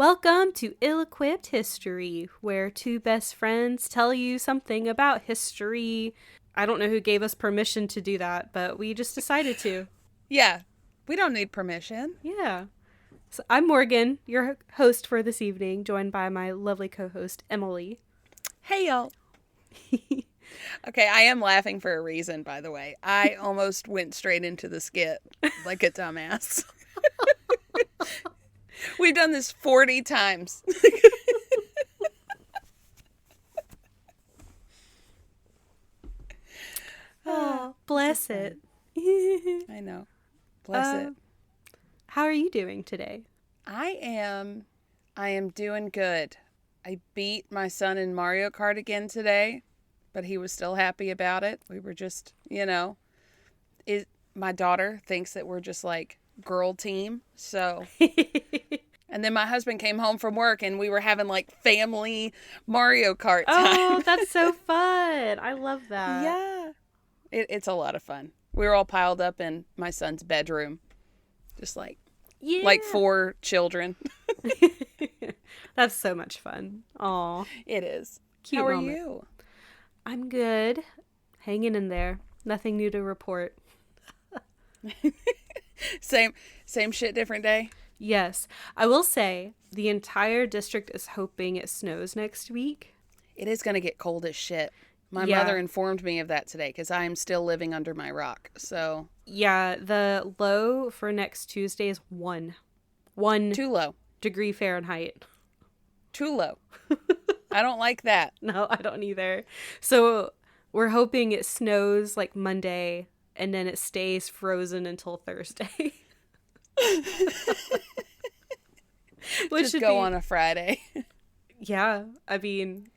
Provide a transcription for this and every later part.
Welcome to Ill-Equipped History, where two best friends tell you something about history. I don't know who gave us permission to do that, but we just decided to. Yeah, we don't need permission. Yeah. So I'm Morgan, your host for this evening, joined by my lovely co-host, Emileigh. Hey, y'all. Okay, I am laughing for a reason, by the way. I almost went straight into the skit like a dumbass. We've done this 40 times. Oh, bless it. I know. Bless it. How are you doing today? I am doing good. I beat my son in Mario Kart again today, but he was still happy about it. We were just, my daughter thinks that we're just like girl team, so... And then my husband came home from work and we were having like family Mario Kart time. Oh, that's so fun. I love that. Yeah. It's a lot of fun. We were all piled up in my son's bedroom. Just like, like 4 children. That's so much fun. Aw. It is. Cute How are moment. you? I'm good. Hanging in there. Nothing new to report. Same shit, different day. Yes. I will say the entire district is hoping it snows next week. It is going to get cold as shit. My Yeah. mother informed me of that today because I am still living under my rock. So Yeah, the low for next Tuesday is 1 too low. degree Fahrenheit. Too low. I don't like that. No, I don't either. So we're hoping it snows like Monday and then it stays frozen until Thursday. Which Just go on a Friday. Yeah, I mean,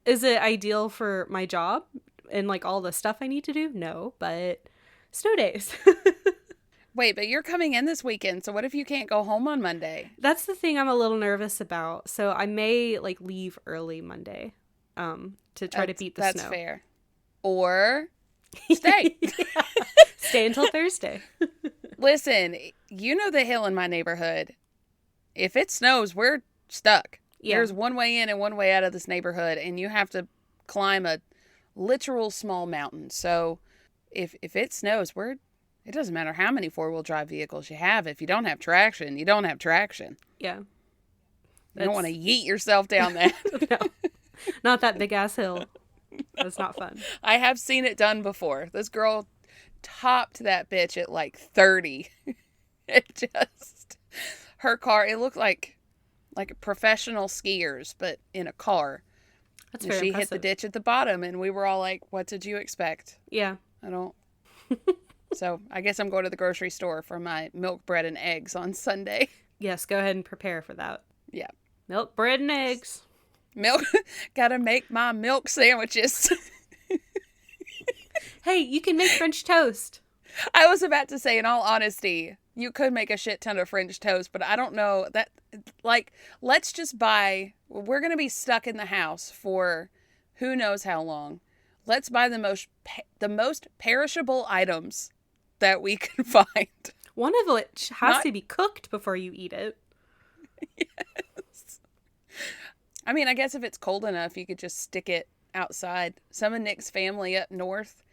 is it ideal for my job and like all the stuff I need to do? No, but snow days. Wait, but you're coming in this weekend, so what if you can't go home on Monday? That's the thing I'm a little nervous about. So I may like leave early Monday to try to beat the snow. That's fair. Or stay. Yeah. Stay until Thursday. Listen, you know the hill in my neighborhood. If it snows, we're stuck. Yeah. There's one way in and one way out of this neighborhood, and you have to climb a literal small mountain. So if it snows, it doesn't matter how many 4-wheel drive vehicles you have. If you don't have traction, you don't have traction. Yeah. You don't want to yeet yourself down that. No, not that big ass hill. That's not fun. I have seen it done before. This girl topped that bitch at like 30. Her car, it looked like professional skiers, but in a car. That's and very she impressive. hit the ditch at the bottom, and we were all like, what did you expect? Yeah. I don't. So I guess I'm going to the grocery store for my milk, bread, and eggs on Sunday. Yes, go ahead and prepare for that. Yeah. Milk, bread, and eggs. Milk. Gotta make my milk sandwiches. Hey, you can make French toast. I was about to say, in all honesty, you could make a shit ton of French toast, but I don't know that, like, let's just buy, we're going to be stuck in the house for who knows how long. Let's buy the most perishable items that we can find. One of which has to be cooked before you eat it. Yes. I mean, I guess if it's cold enough, you could just stick it outside. Some of Nick's family up north,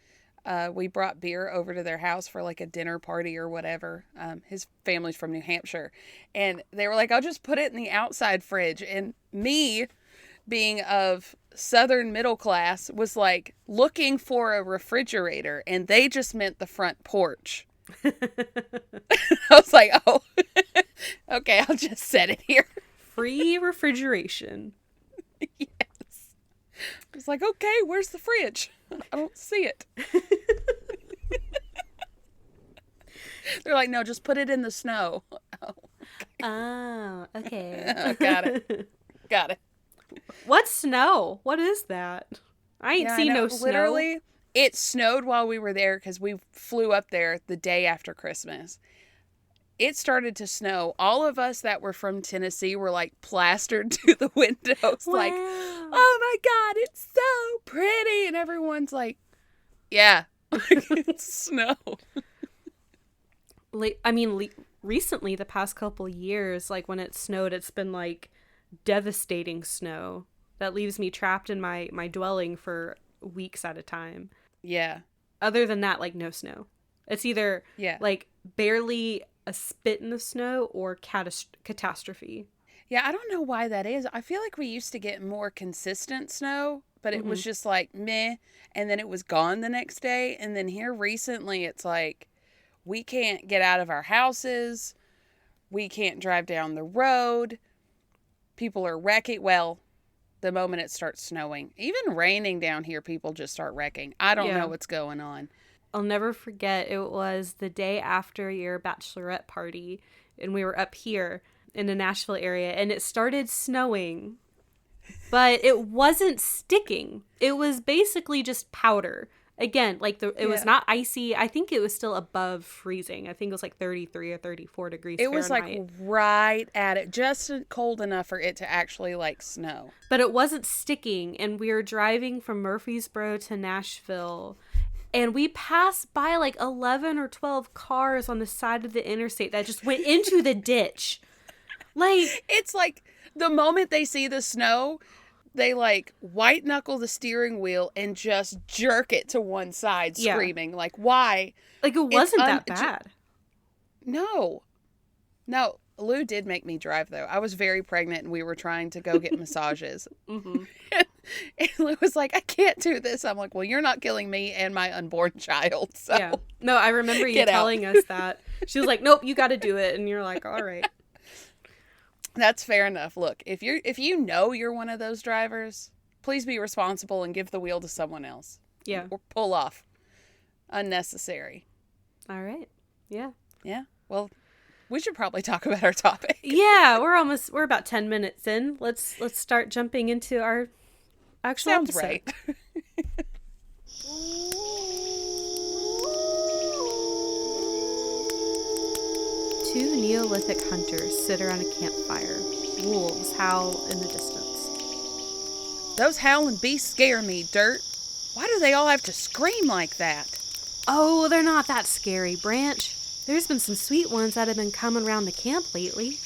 we brought beer over to their house for like a dinner party or whatever. His family's from New Hampshire. And they were like, I'll just put it in the outside fridge. And me, being of Southern middle class, was like looking for a refrigerator. And they just meant the front porch. I was like, oh, okay, I'll just set it here. Free refrigeration. Yes. I was like, okay, where's the fridge? I don't see it. They're like, no, just put it in the snow. Oh, okay. Oh, got it. Got it. What's snow? What is that? I ain't seen no snow. Literally, it snowed while we were there because we flew up there the day after Christmas. It started to snow. All of us that were from Tennessee were like plastered to the windows. Wow. Like, oh my God, it's so pretty. And everyone's like, yeah, it's snow. I mean, recently, the past couple years, like when it snowed, it's been like devastating snow that leaves me trapped in my dwelling for weeks at a time. Yeah. Other than that, like, no snow. It's either like barely a spit in the snow or catastrophe. Yeah, I don't know why that is. I feel like we used to get more consistent snow, but it was just like meh, and then it was gone the next day. And then here recently, it's like we can't get out of our houses. We can't drive down the road. People are wrecking. Well, the moment it starts snowing, even raining down here, people just start wrecking. I don't know what's going on. I'll never forget, it was the day after your bachelorette party, and we were up here in the Nashville area, and it started snowing, but it wasn't sticking. It was basically just powder. Again, like it was not icy. I think it was still above freezing. I think it was like 33 or 34 degrees Fahrenheit. It was like right at it, just cold enough for it to actually like snow. But it wasn't sticking, and we were driving from Murfreesboro to Nashville, and we passed by like 11 or 12 cars on the side of the interstate that just went into the ditch. Like, it's like the moment they see the snow, they like white knuckle the steering wheel and just jerk it to one side, screaming. Like, why? Like, it wasn't that bad. No. Lou did make me drive, though. I was very pregnant, and we were trying to go get massages. And Lou was like, I can't do this. I'm like, well, you're not killing me and my unborn child. So yeah. No, I remember you telling us that. She was like, nope, you got to do it. And you're like, all right. That's fair enough. Look, if you know you're one of those drivers, please be responsible and give the wheel to someone else. Yeah. Or pull off. Unnecessary. All right. Yeah. Yeah. Well, we should probably talk about our topic. Yeah, we're about 10 minutes in. Let's start jumping into our actual Sounds episode. Right. Two Neolithic hunters sit around a campfire. Wolves howl in the distance. Those howling beasts scare me, Dirt. Why do they all have to scream like that? Oh, they're not that scary, Branch. There's been some sweet ones that have been coming around the camp lately.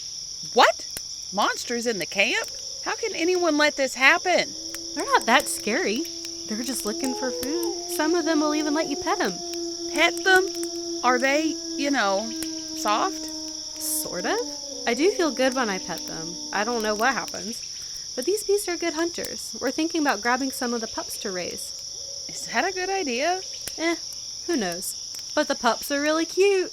What? Monsters in the camp? How can anyone let this happen? They're not that scary. They're just looking for food. Some of them will even let you pet them. Pet them? Are they, soft? Sort of. I do feel good when I pet them. I don't know what happens. But these beasts are good hunters. We're thinking about grabbing some of the pups to raise. Is that a good idea? Who knows? But the pups are really cute.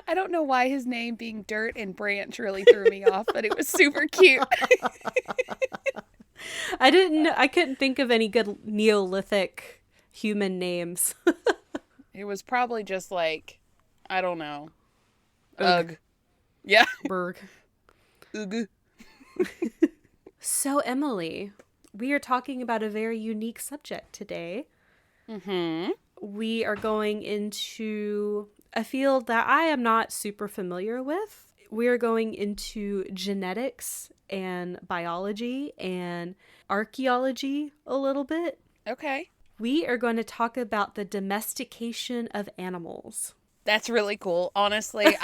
I don't know why his name being Dirt and Branch really threw me off, but it was super cute. I couldn't think of any good Neolithic human names. It was probably just like, I don't know. Ugh. Yeah. Berg. Ugh. So, Emileigh, we are talking about a very unique subject today. We are going into a field that I am not super familiar with. We are going into genetics and biology and archaeology a little bit. Okay. We are going to talk about the domestication of animals. That's really cool. Honestly,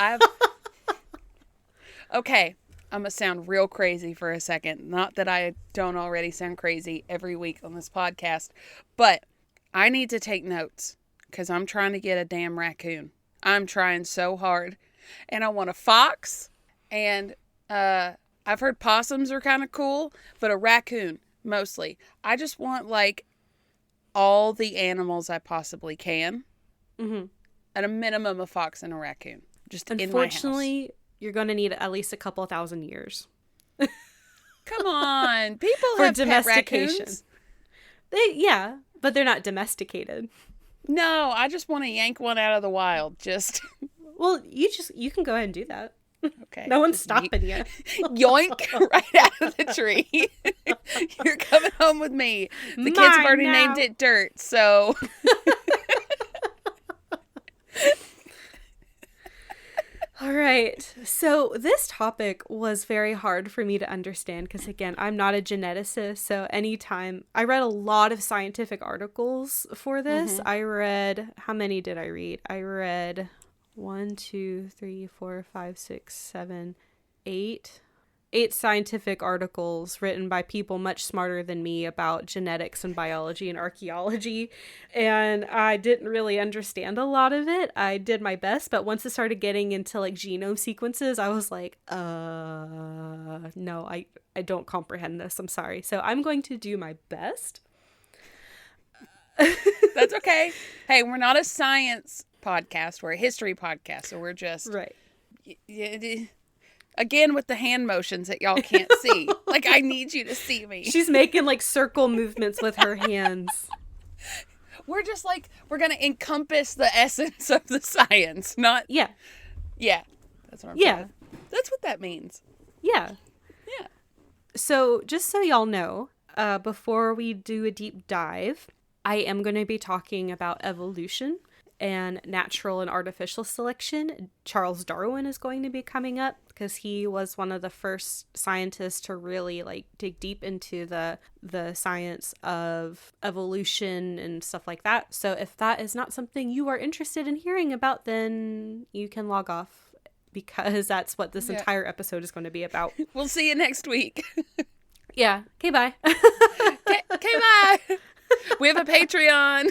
Okay, I'm going to sound real crazy for a second. Not that I don't already sound crazy every week on this podcast, but I need to take notes because I'm trying to get a damn raccoon. I'm trying so hard. And I want a fox, and I've heard possums are kind of cool, but a raccoon, mostly. I just want, like, all the animals I possibly can. At a minimum, a fox and a raccoon. Just in my house. Unfortunately, you're going to need at least a couple 1,000 years. Come on. People have pet raccoons. Yeah, but they're not domesticated. No, I just want to yank one out of the wild. Just. Well, you can go ahead and do that. Okay. No one's stopping you. Yoink right out of the tree. You're coming home with me. The kids have already named it Dirt, so. All right. So this topic was very hard for me to understand because, again, I'm not a geneticist. So anytime I read a lot of scientific articles for this, I read, how many did I read? I read 1, 2, 3, 4, 5, 6, 7, 8. 8 scientific articles written by people much smarter than me about genetics and biology and archaeology. And I didn't really understand a lot of it. I did my best, but once it started getting into like genome sequences, I was like, no, I don't comprehend this. I'm sorry. So I'm going to do my best. That's okay. Hey, we're not a science podcast. We're a history podcast. So we're just... Right. Again, with the hand motions that y'all can't see. Like, I need you to see me. She's making like circle movements with her hands. We're just like, we're going to encompass the essence of the science, not... Yeah. Yeah. That's what I'm Yeah. trying to... That's what that means. Yeah. Yeah. So just so y'all know, before we do a deep dive, I am going to be talking about evolution and natural and artificial selection. Charles Darwin is going to be coming up because he was one of the first scientists to really like dig deep into the science of evolution and stuff like that. So if that is not something you are interested in hearing about, then you can log off, because that's what this entire episode is going to be about. We'll see you next week. Yeah. Okay, bye. Okay, bye. We have a Patreon.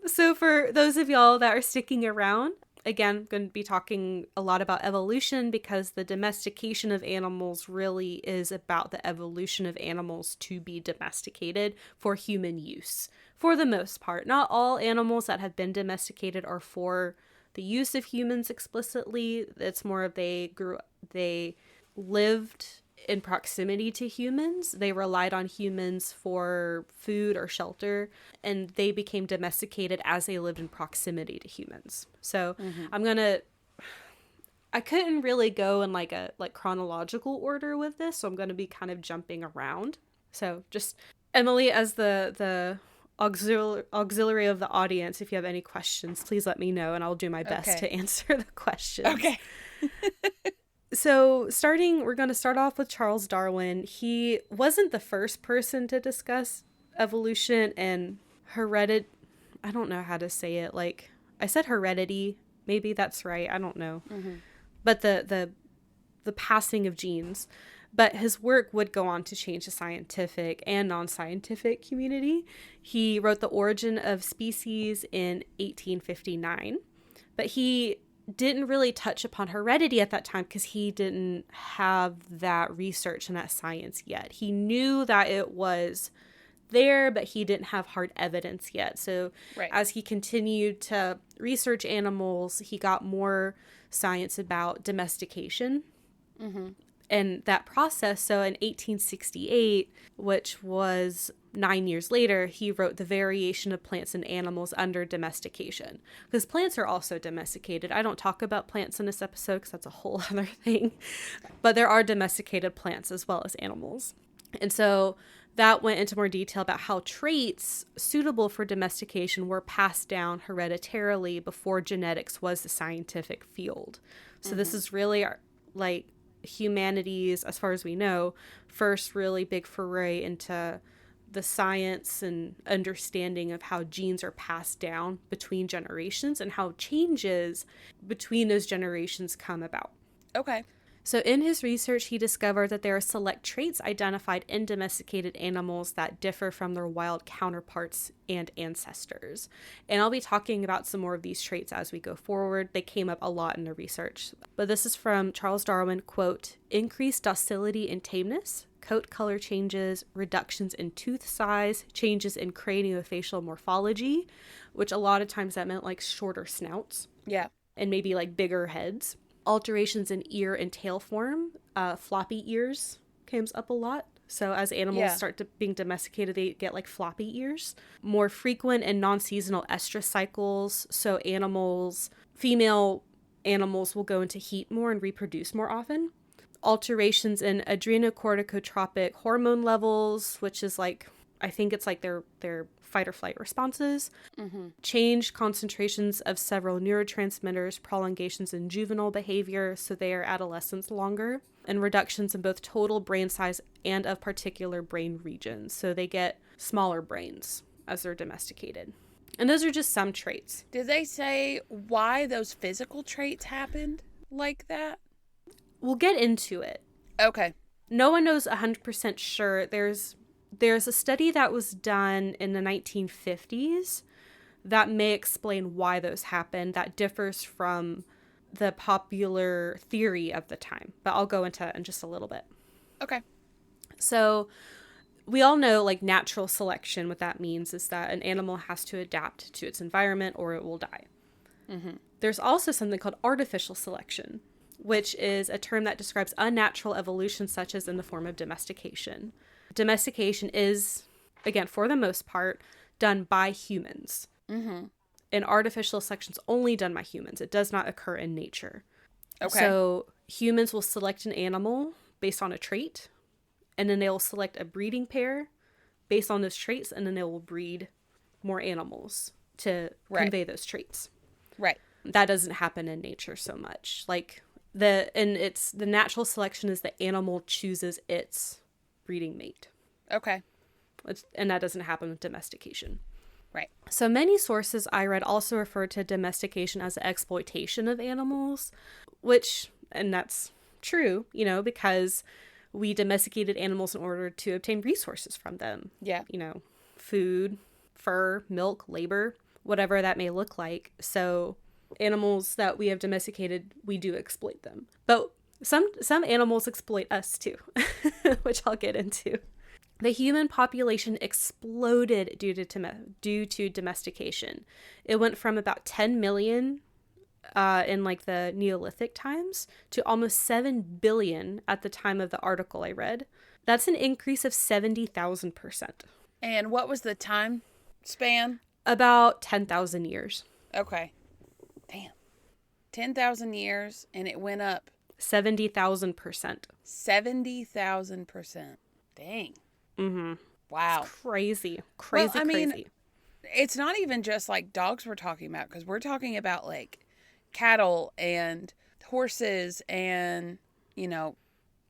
So for those of y'all that are sticking around, again, I'm going to be talking a lot about evolution, because the domestication of animals really is about the evolution of animals to be domesticated for human use, for the most part. Not all animals that have been domesticated are for the use of humans explicitly. It's more of they lived in proximity to humans. They relied on humans for food or shelter, and they became domesticated as they lived in proximity to humans. So I couldn't really go in like a chronological order with this, so I'm going to be kind of jumping around. So just Emily, as the auxiliary of the audience, if you have any questions, please let me know and I'll do my best to answer the questions. Okay. So we're going to start off with Charles Darwin. He wasn't the first person to discuss evolution and heredity. I don't know how to say it. Like, I said heredity. Maybe that's right. I don't know. Mm-hmm. But the passing of genes. But his work would go on to change the scientific and non-scientific community. He wrote The Origin of Species in 1859. But he didn't really touch upon heredity at that time because he didn't have that research and that science yet. He knew that it was there, but he didn't have hard evidence yet. So as he continued to research animals, he got more science about domestication. Mm-hmm. And that process. So in 1868, which was 9 years later, he wrote The Variation of Plants and Animals Under Domestication. Because plants are also domesticated. I don't talk about plants in this episode because that's a whole other thing. But there are domesticated plants as well as animals. And so that went into more detail about how traits suitable for domestication were passed down hereditarily before genetics was the scientific field. So this is really like humanity's, as far as we know, first really big foray into the science and understanding of how genes are passed down between generations and how changes between those generations come about. Okay. So in his research, he discovered that there are select traits identified in domesticated animals that differ from their wild counterparts and ancestors. And I'll be talking about some more of these traits as we go forward. They came up a lot in the research. But this is from Charles Darwin, quote, "Increased docility and tameness, coat color changes, reductions in tooth size, changes in craniofacial morphology," which a lot of times that meant like shorter snouts. Yeah. And maybe like bigger heads. Alterations in ear and tail form, floppy ears comes up a lot. So as animals start being domesticated, they get like floppy ears. More frequent and non-seasonal estrus cycles. So female animals will go into heat more and reproduce more often. Alterations in adrenocorticotropic hormone levels, which is like, I think it's like their fight or flight responses. Mm-hmm. Changed concentrations of several neurotransmitters, prolongations in juvenile behavior, so they are adolescents longer, and reductions in both total brain size and of particular brain regions. So they get smaller brains as they're domesticated. And those are just some traits. Did they say why those physical traits happened like that? We'll get into it. Okay. No one knows 100% sure. There's a study that was done in the 1950s that may explain why those happened. That differs from the popular theory of the time, but I'll go into it in just a little bit. Okay. So we all know, like, natural selection, what that means is that an animal has to adapt to its environment or it will die. Mm-hmm. There's also something called artificial selection, which is a term that describes unnatural evolution, such as in the form of domestication. Domestication is, again, for the most part, done by humans. Mm-hmm. And artificial selection is only done by humans. It does not occur in nature. Okay. So humans will select an animal based on a trait, and then they'll select a breeding pair based on those traits, and then they will breed more animals to convey those traits. Right. That doesn't happen in nature so much. Like the natural selection is the animal chooses its breeding mate. Okay. And that doesn't happen with domestication. Right. So many sources I read also refer to domestication as the exploitation of animals, and that's true, because we domesticated animals in order to obtain resources from them. Yeah. Food, fur, milk, labor, whatever that may look like. So animals that we have domesticated, we do exploit them. But some animals exploit us too, which I'll get into. The human population exploded due to domestication. It went from about 10 million in like the Neolithic times to almost 7 billion at the time of the article I read. That's an increase of 70,000%. And what was the time span? About 10,000 years. Okay. Damn. 10,000 years, and it went up 70,000%. 70,000%. Dang. Mm-hmm. Wow. It's crazy. Well, I mean, it's not even just like dogs we're talking about, because we're talking about like cattle and horses and,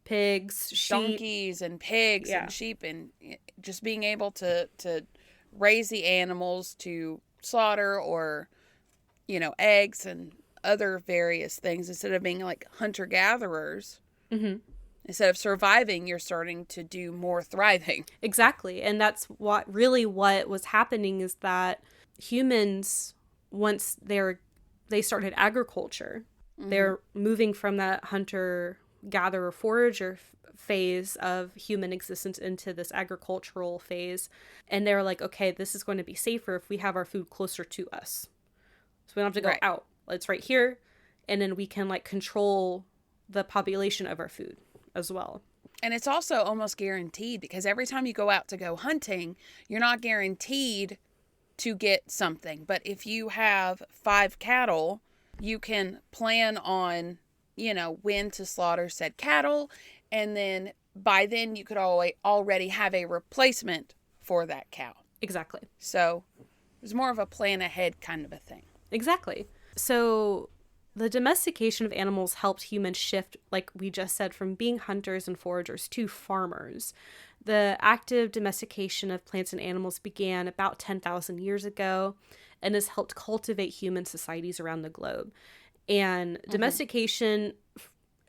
pigs, sheep. Donkeys and pigs and sheep, and just being able to raise the animals to slaughter or, eggs and other various things instead of being like hunter-gatherers. Mm-hmm. Instead of surviving, you're starting to do more thriving. Exactly. And that's what was happening is that humans, once they started agriculture, mm-hmm. they're moving from that hunter-gatherer forager phase of human existence into this agricultural phase. And they're like, okay, this is going to be safer if we have our food closer to us. So we don't have to go out. It's right here. And then we can like control the population of our food as well. And it's also almost guaranteed, because every time you go out to go hunting, you're not guaranteed to get something. But if you have 5 cattle, you can plan on, when to slaughter said cattle. And then by then you could already have a replacement for that cow. Exactly. So it's more of a plan ahead kind of a thing. Exactly. So the domestication of animals helped humans shift, like we just said, from being hunters and foragers to farmers. The active domestication of plants and animals began about 10,000 years ago and has helped cultivate human societies around the globe. And domestication,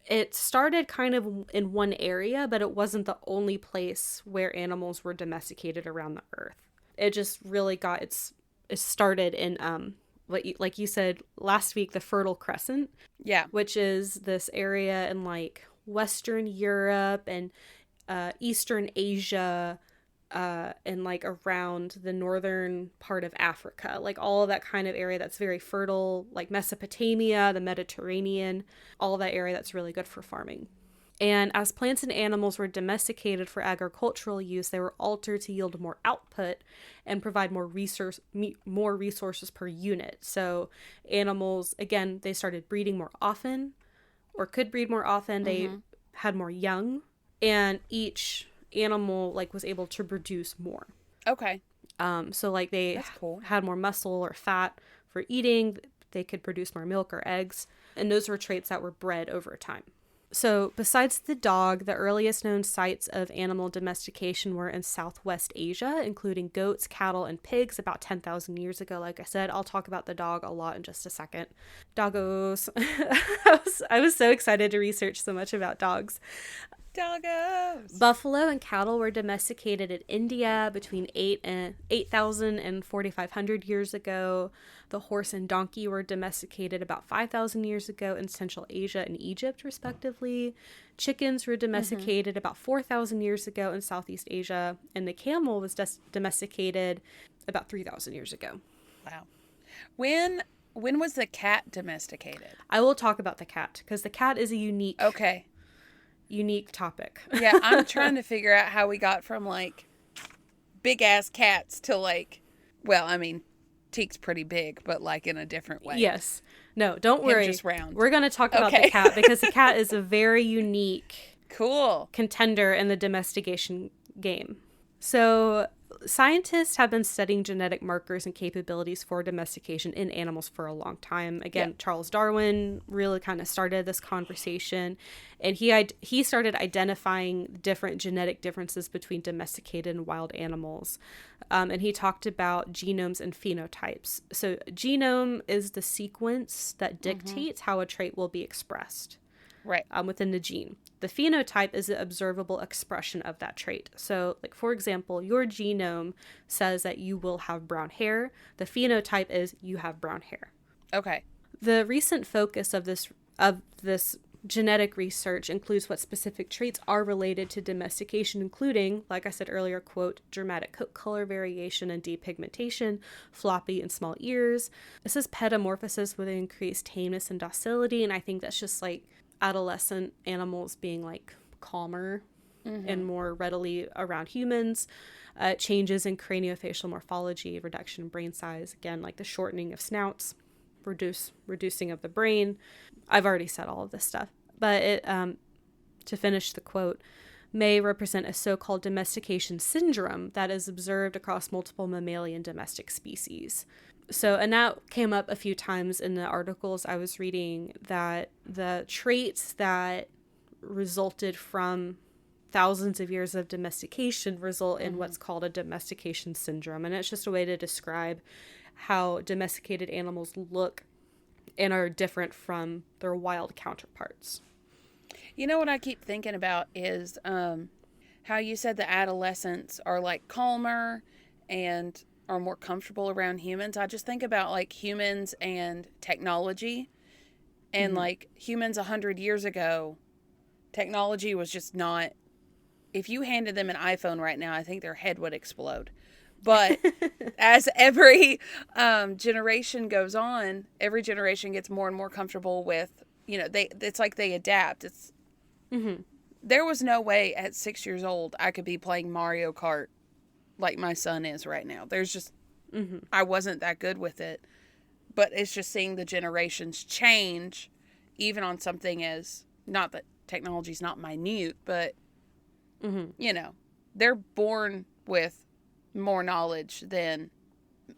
it started kind of in one area, but it wasn't the only place where animals were domesticated around the earth. It just really it started in like you said last week, the Fertile Crescent. Yeah. Which is this area in like Western Europe and Eastern Asia and like around the northern part of Africa. Like all of that kind of area that's very fertile, like Mesopotamia, the Mediterranean, all of that area that's really good for farming. And as plants and animals were domesticated for agricultural use, they were altered to yield more output and provide more resources per unit. So animals, again, they started breeding more often, or could breed more often. They had more young, and each animal like was able to produce more. Okay. So like they had more muscle or fat for eating. They could produce more milk or eggs, and those were traits that were bred over time. So besides the dog, the earliest known sites of animal domestication were in Southwest Asia, including goats, cattle, and pigs about 10,000 years ago. Like I said, I'll talk about the dog a lot in just a second. Doggos. I was so excited to research so much about dogs. Doggos. Buffalo and cattle were domesticated in India between 8,000 and 4,500 years ago. The horse and donkey were domesticated about 5,000 years ago in Central Asia and Egypt, respectively. Chickens were domesticated about 4,000 years ago in Southeast Asia, and the camel was domesticated about 3,000 years ago. Wow. When was the cat domesticated? I will talk about the cat, because the cat is a unique topic. Yeah, I'm trying to figure out how we got from, like, big-ass cats to, like, well, I mean, Teek's pretty big, but, like, in a different way. Yes. No, don't worry. Just round. We're going to talk about the cat, because the cat is a very unique contender in the domestication game. So scientists have been studying genetic markers and capabilities for domestication in animals for a long time. Again, Charles Darwin really kind of started this conversation, and he started identifying different genetic differences between domesticated and wild animals. And he talked about genomes and phenotypes. So genome is the sequence that dictates how a trait will be expressed. Right. Within the gene. The phenotype is the observable expression of that trait. So, like, for example, your genome says that you will have brown hair. The phenotype is you have brown hair. Okay. The recent focus of this genetic research includes what specific traits are related to domestication, including, like I said earlier, quote, dramatic coat color variation and depigmentation, floppy and small ears. This is pedomorphosis with increased tameness and docility, and I think that's just, like, adolescent animals being, like, calmer and more readily around humans. Changes in craniofacial morphology, reduction in brain size, again, like the shortening of snouts, reducing of the brain. I've already said all of this stuff, but it, to finish the quote, may represent a so-called domestication syndrome that is observed across multiple mammalian domestic species. So, and that came up a few times in the articles I was reading, that the traits that resulted from thousands of years of domestication result in what's called a domestication syndrome. And it's just a way to describe how domesticated animals look and are different from their wild counterparts. You know what I keep thinking about is how you said the adolescents are, like, calmer and are more comfortable around humans. I just think about, like, humans and technology. And, like, humans 100 years ago, technology was just not... If you handed them an iPhone right now, I think their head would explode. But as every generation goes on, every generation gets more and more comfortable with, you know, it's like they adapt. It's There was no way at 6 years old I could be playing Mario Kart like my son is right now. There's just, I wasn't that good with it. But it's just seeing the generations change, even on something as, not that technology's not minute, but, you know, they're born with more knowledge than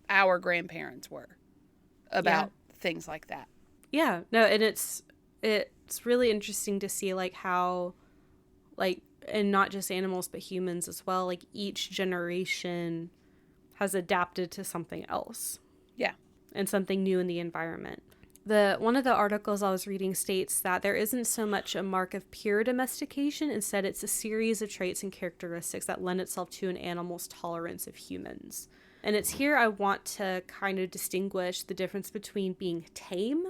our grandparents were about things like that. Yeah, no, and it's really interesting to see, like, how, like, and not just animals but humans as well, like, each generation has adapted to something else. Yeah. And something new in the environment. One of the articles I was reading states that there isn't so much a mark of pure domestication, instead it's a series of traits and characteristics that lend itself to an animal's tolerance of humans. And it's here I want to kind of distinguish the difference between being tame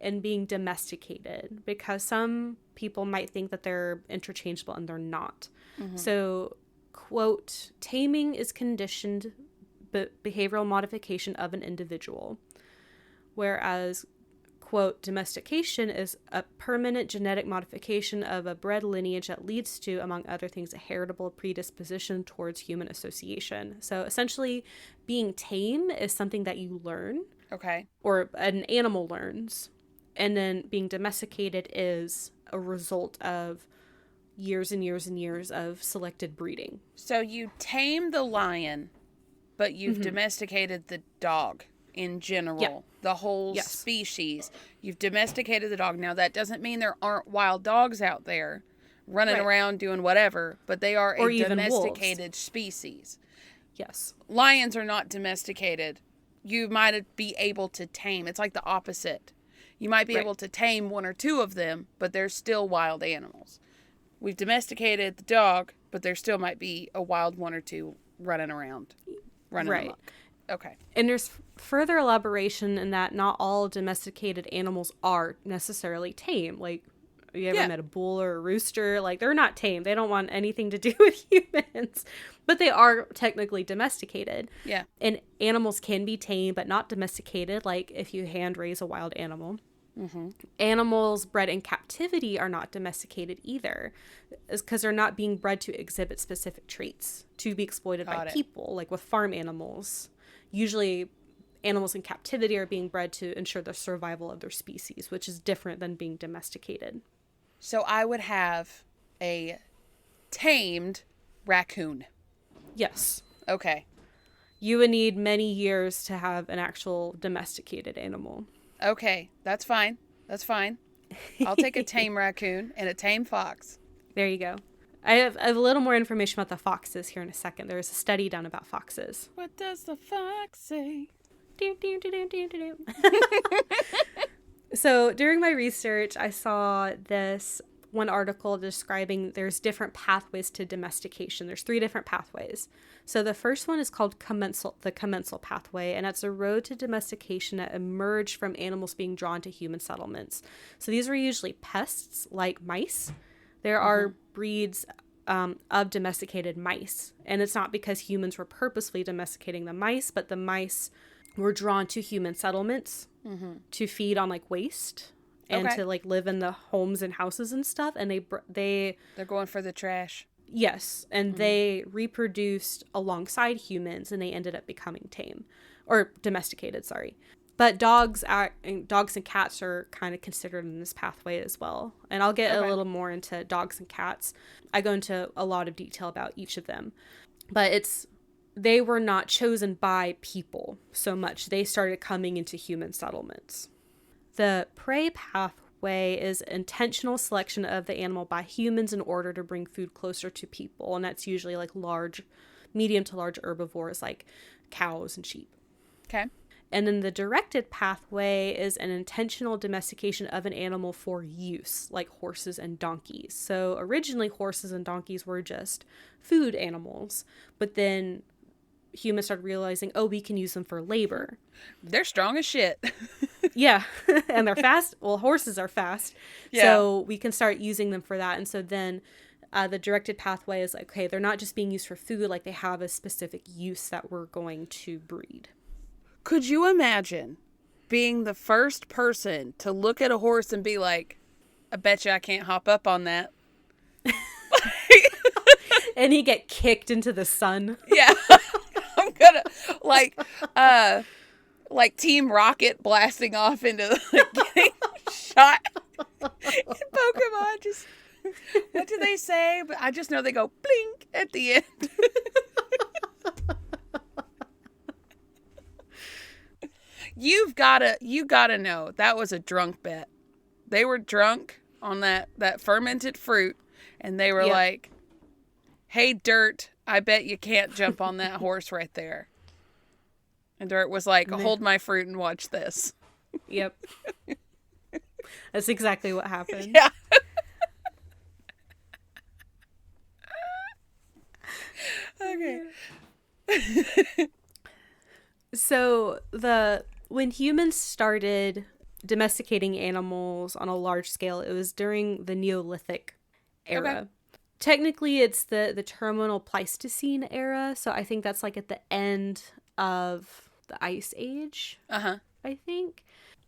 and being domesticated, because some people might think that they're interchangeable and they're not. So, quote, taming is conditioned behavioral modification of an individual, whereas, quote, domestication is a permanent genetic modification of a bred lineage that leads to, among other things, a heritable predisposition towards human association. So essentially, being tame is something that you learn. Okay. Or an animal learns. And then being domesticated is a result of years and years and years of selected breeding. So you tame the lion, but you've domesticated the dog. in general. Yeah. The whole Yes. species. You've domesticated the dog. Now, that doesn't mean there aren't wild dogs out there running Right. around doing whatever, but they are Or a even domesticated species. Yes. Lions are not domesticated. You might be able to tame. It's like the opposite. You might be Right. able to tame one or two of them, but they're still wild animals. We've domesticated the dog, but there still might be a wild one or two running around, running Right. amok. Okay. And there's further elaboration in that not all domesticated animals are necessarily tame. Like, you ever met a bull or a rooster? Like, they're not tame. They don't want anything to do with humans. But they are technically domesticated. Yeah. And animals can be tame, but not domesticated, like if you hand raise a wild animal. Mm-hmm. Animals bred in captivity are not domesticated either, because they're not being bred to exhibit specific traits to be exploited by people, like with farm animals. Usually, animals in captivity are being bred to ensure the survival of their species, which is different than being domesticated. So I would have a tamed raccoon. Yes. Okay. You would need many years to have an actual domesticated animal. Okay. That's fine. That's fine. I'll take a tame raccoon and a tame fox. There you go. I have a little more information about the foxes here in a second. There was a study done about foxes. What does the fox say? So during my research, I saw this one article describing there's different pathways to domestication. There's 3 different pathways. So the first one is called the commensal pathway, and that's a road to domestication that emerged from animals being drawn to human settlements. So these are usually pests like mice. There are breeds of domesticated mice, and it's not because humans were purposefully domesticating the mice, but the mice were drawn to human settlements to feed on like waste and to like live in the homes and houses and stuff. And they're going for the trash. Yes, and they reproduced alongside humans, and they ended up becoming tame or domesticated. Sorry, but dogs and cats are kind of considered in this pathway as well. And I'll get a little more into dogs and cats. I go into a lot of detail about each of them, but they were not chosen by people so much. They started coming into human settlements. The prey pathway is intentional selection of the animal by humans in order to bring food closer to people. And that's usually like medium to large herbivores like cows and sheep. Okay. And then the directed pathway is an intentional domestication of an animal for use, like horses and donkeys. So originally horses and donkeys were just food animals, but then humans started realizing, we can use them for labor. They're strong as shit. Yeah. And they're fast. Well, horses are fast. Yeah. So we can start using them for that. And so then the directed pathway is like, okay, they're not just being used for food, like they have a specific use that we're going to breed. Could you imagine being the first person to look at a horse and be like, I bet you I can't hop up on that? And he get kicked into the sun. Yeah. I'm gonna like Team Rocket blasting off into getting shot in Pokemon. Just what do they say? But I just know they go blink at the end. You gotta know that was a drunk bet. They were drunk on that fermented fruit, and they were like, "Hey, Dirt, I bet you can't jump on that horse right there." And Dirt was like, "Hold my fruit and watch this." Yep. That's exactly what happened. Yeah. Okay. So when humans started domesticating animals on a large scale, it was during the Neolithic era. Okay. Technically, it's the terminal Pleistocene era, so I think that's like at the end of the Ice Age. I think.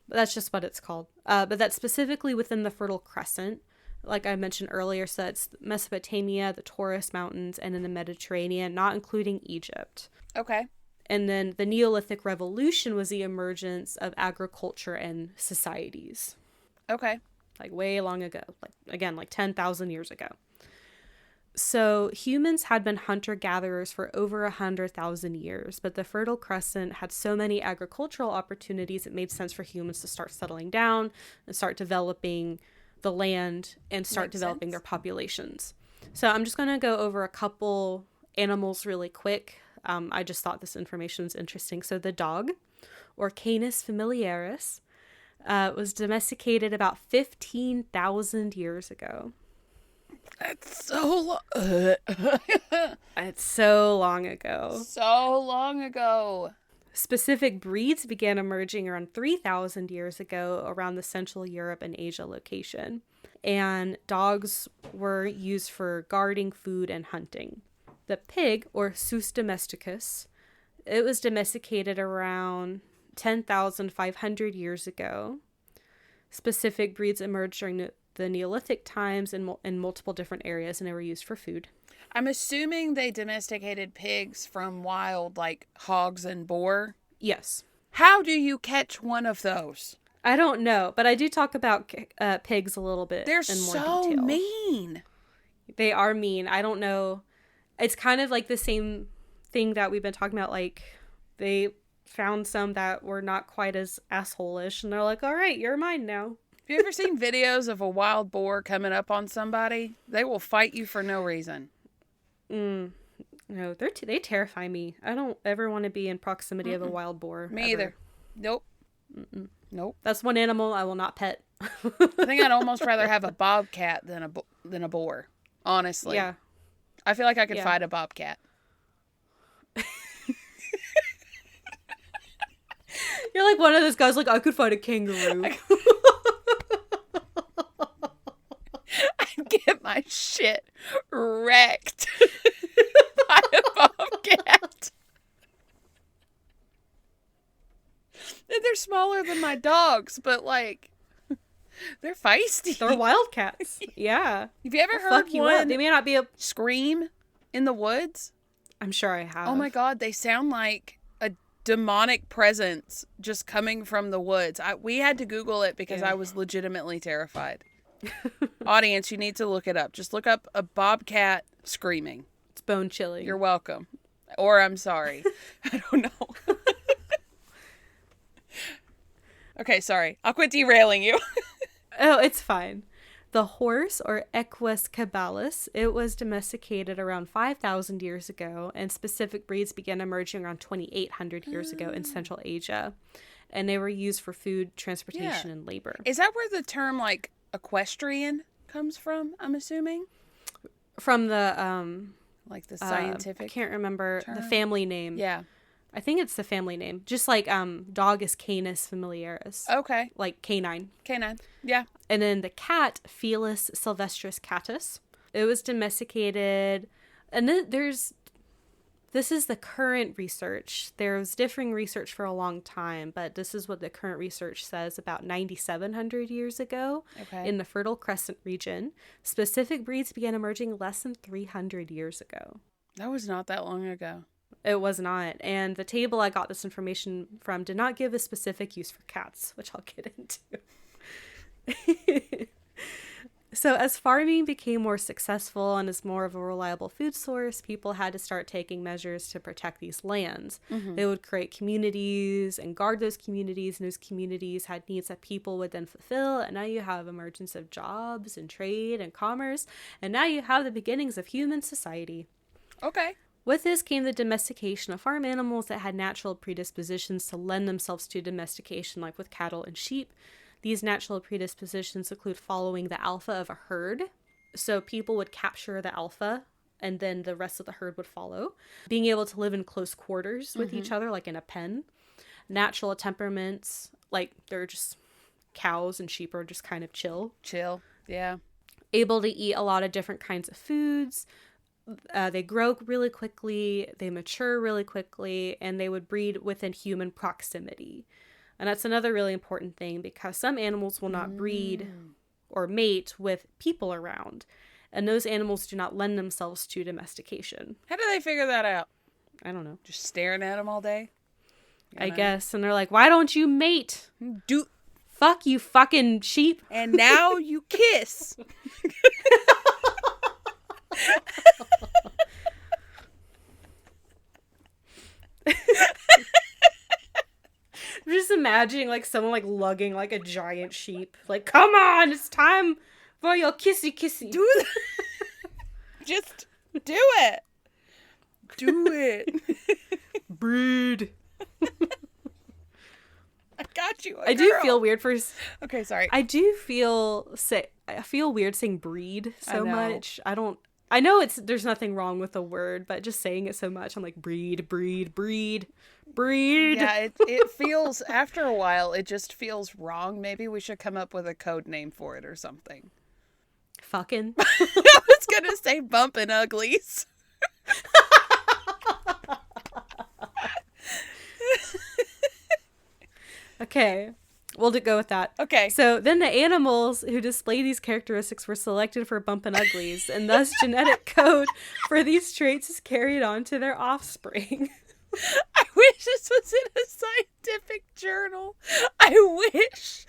But that's just what it's called. But that's specifically within the Fertile Crescent, like I mentioned earlier. So that's Mesopotamia, the Taurus Mountains, and in the Mediterranean, not including Egypt. Okay. And then the Neolithic Revolution was the emergence of agriculture and societies. Okay. Like way long ago. Like 10,000 years ago. So humans had been hunter-gatherers for over 100,000 years, but the Fertile Crescent had so many agricultural opportunities, it made sense for humans to start settling down and start developing the land and start Makes developing sense. their populations. So I'm just going to go over a couple animals really quick. I just thought this information was interesting. So the dog, or Canis familiaris, was domesticated about 15,000 years ago. That's so It's so long ago. so long ago. Specific breeds began emerging around 3,000 years ago around the Central Europe and Asia location. And dogs were used for guarding food and hunting. The pig, or Sus domesticus, it was domesticated around 10,500 years ago. Specific breeds emerged during the Neolithic times in multiple different areas, and they were used for food. I'm assuming they domesticated pigs from wild, like hogs and boar. Yes. How do you catch one of those? I don't know, but I do talk about pigs a little bit. They're in more so detail. mean. They are mean. I don't know. It's kind of like the same thing that we've been talking about. Like, they found some that were not quite as asshole-ish, and they're like, all right, you're mine now. Have you ever seen videos of a wild boar coming up on somebody? They will fight you for no reason. No, they terrify me. I don't ever want to be in proximity of a wild boar. Me ever. either. Nope. Nope. That's one animal I will not pet. I think I'd almost rather have a bobcat than a boar. Honestly. Yeah. I feel like I could fight a bobcat. You're like one of those guys, like, I could fight a kangaroo. I'd get my shit wrecked by a bobcat. And they're smaller than my dogs, but like, they're feisty. They're wildcats. Yeah. Have you ever They'll heard fuck you up. one They may not be a... scream in the woods? I'm sure I have. Oh my God, they sound like a demonic presence just coming from the woods. We had to Google it because I was legitimately terrified. Audience, you need to look it up. Just look up a bobcat screaming. It's bone chilling. You're welcome. Or I'm sorry. I don't know. Okay, sorry. I'll quit derailing you. Oh, it's fine. The horse, or Equus caballus, it was domesticated around 5,000 years ago, and specific breeds began emerging around 2,800 years ago in Central Asia. And they were used for food, transportation, and labor. Is that where the term, like, equestrian comes from, I'm assuming? From the, like the scientific I can't remember term? the family name. Yeah. I think it's the family name. Just like, dog is Canis familiaris. Okay. Like canine. Canine. Yeah. And then the cat, Felis sylvestris catus, it was domesticated. And then this is the current research. There was differing research for a long time, but this is what the current research says about 9,700 years ago in the Fertile Crescent region. Specific breeds began emerging less than 300 years ago. That was not that long ago. It was not. And the table I got this information from did not give a specific use for cats, which I'll get into. So as farming became more successful and as more of a reliable food source, people had to start taking measures to protect these lands. They would create communities and guard those communities, and those communities had needs that people would then fulfill. And now you have emergence of jobs and trade and commerce, and now you have the beginnings of human society. Okay. With this came the domestication of farm animals that had natural predispositions to lend themselves to domestication, like with cattle and sheep. These natural predispositions include following the alpha of a herd. So people would capture the alpha and then the rest of the herd would follow. Being able to live in close quarters with each other, like in a pen. Natural temperaments, like they're just cows and sheep are just kind of chill. Chill. Yeah. Able to eat a lot of different kinds of foods. They grow really quickly, they mature really quickly, and they would breed within human proximity. And that's another really important thing because some animals will not breed or mate with people around. And those animals do not lend themselves to domestication. How do they figure that out? I don't know. Just staring at them all day? I guess. And they're like, why don't you mate? Fuck you fucking sheep. And now you kiss. imagining like someone like lugging like a giant sheep. Like, come on, it's time for your kissy kissy. Do it. Just do it. Do it. Breed. I got you. I do feel weird for. Okay, sorry. I do feel I feel weird saying breed so much. I know there's nothing wrong with the word, but just saying it so much, I'm like breed. Yeah, it feels, after a while, it just feels wrong. Maybe we should come up with a code name for it or something. Fucking. I was gonna say bumpin' uglies. Okay, we'll go with that. Okay. So then the animals who display these characteristics were selected for bumpin' uglies, and thus genetic code for these traits is carried on to their offspring. I wish this was in a scientific journal. I wish.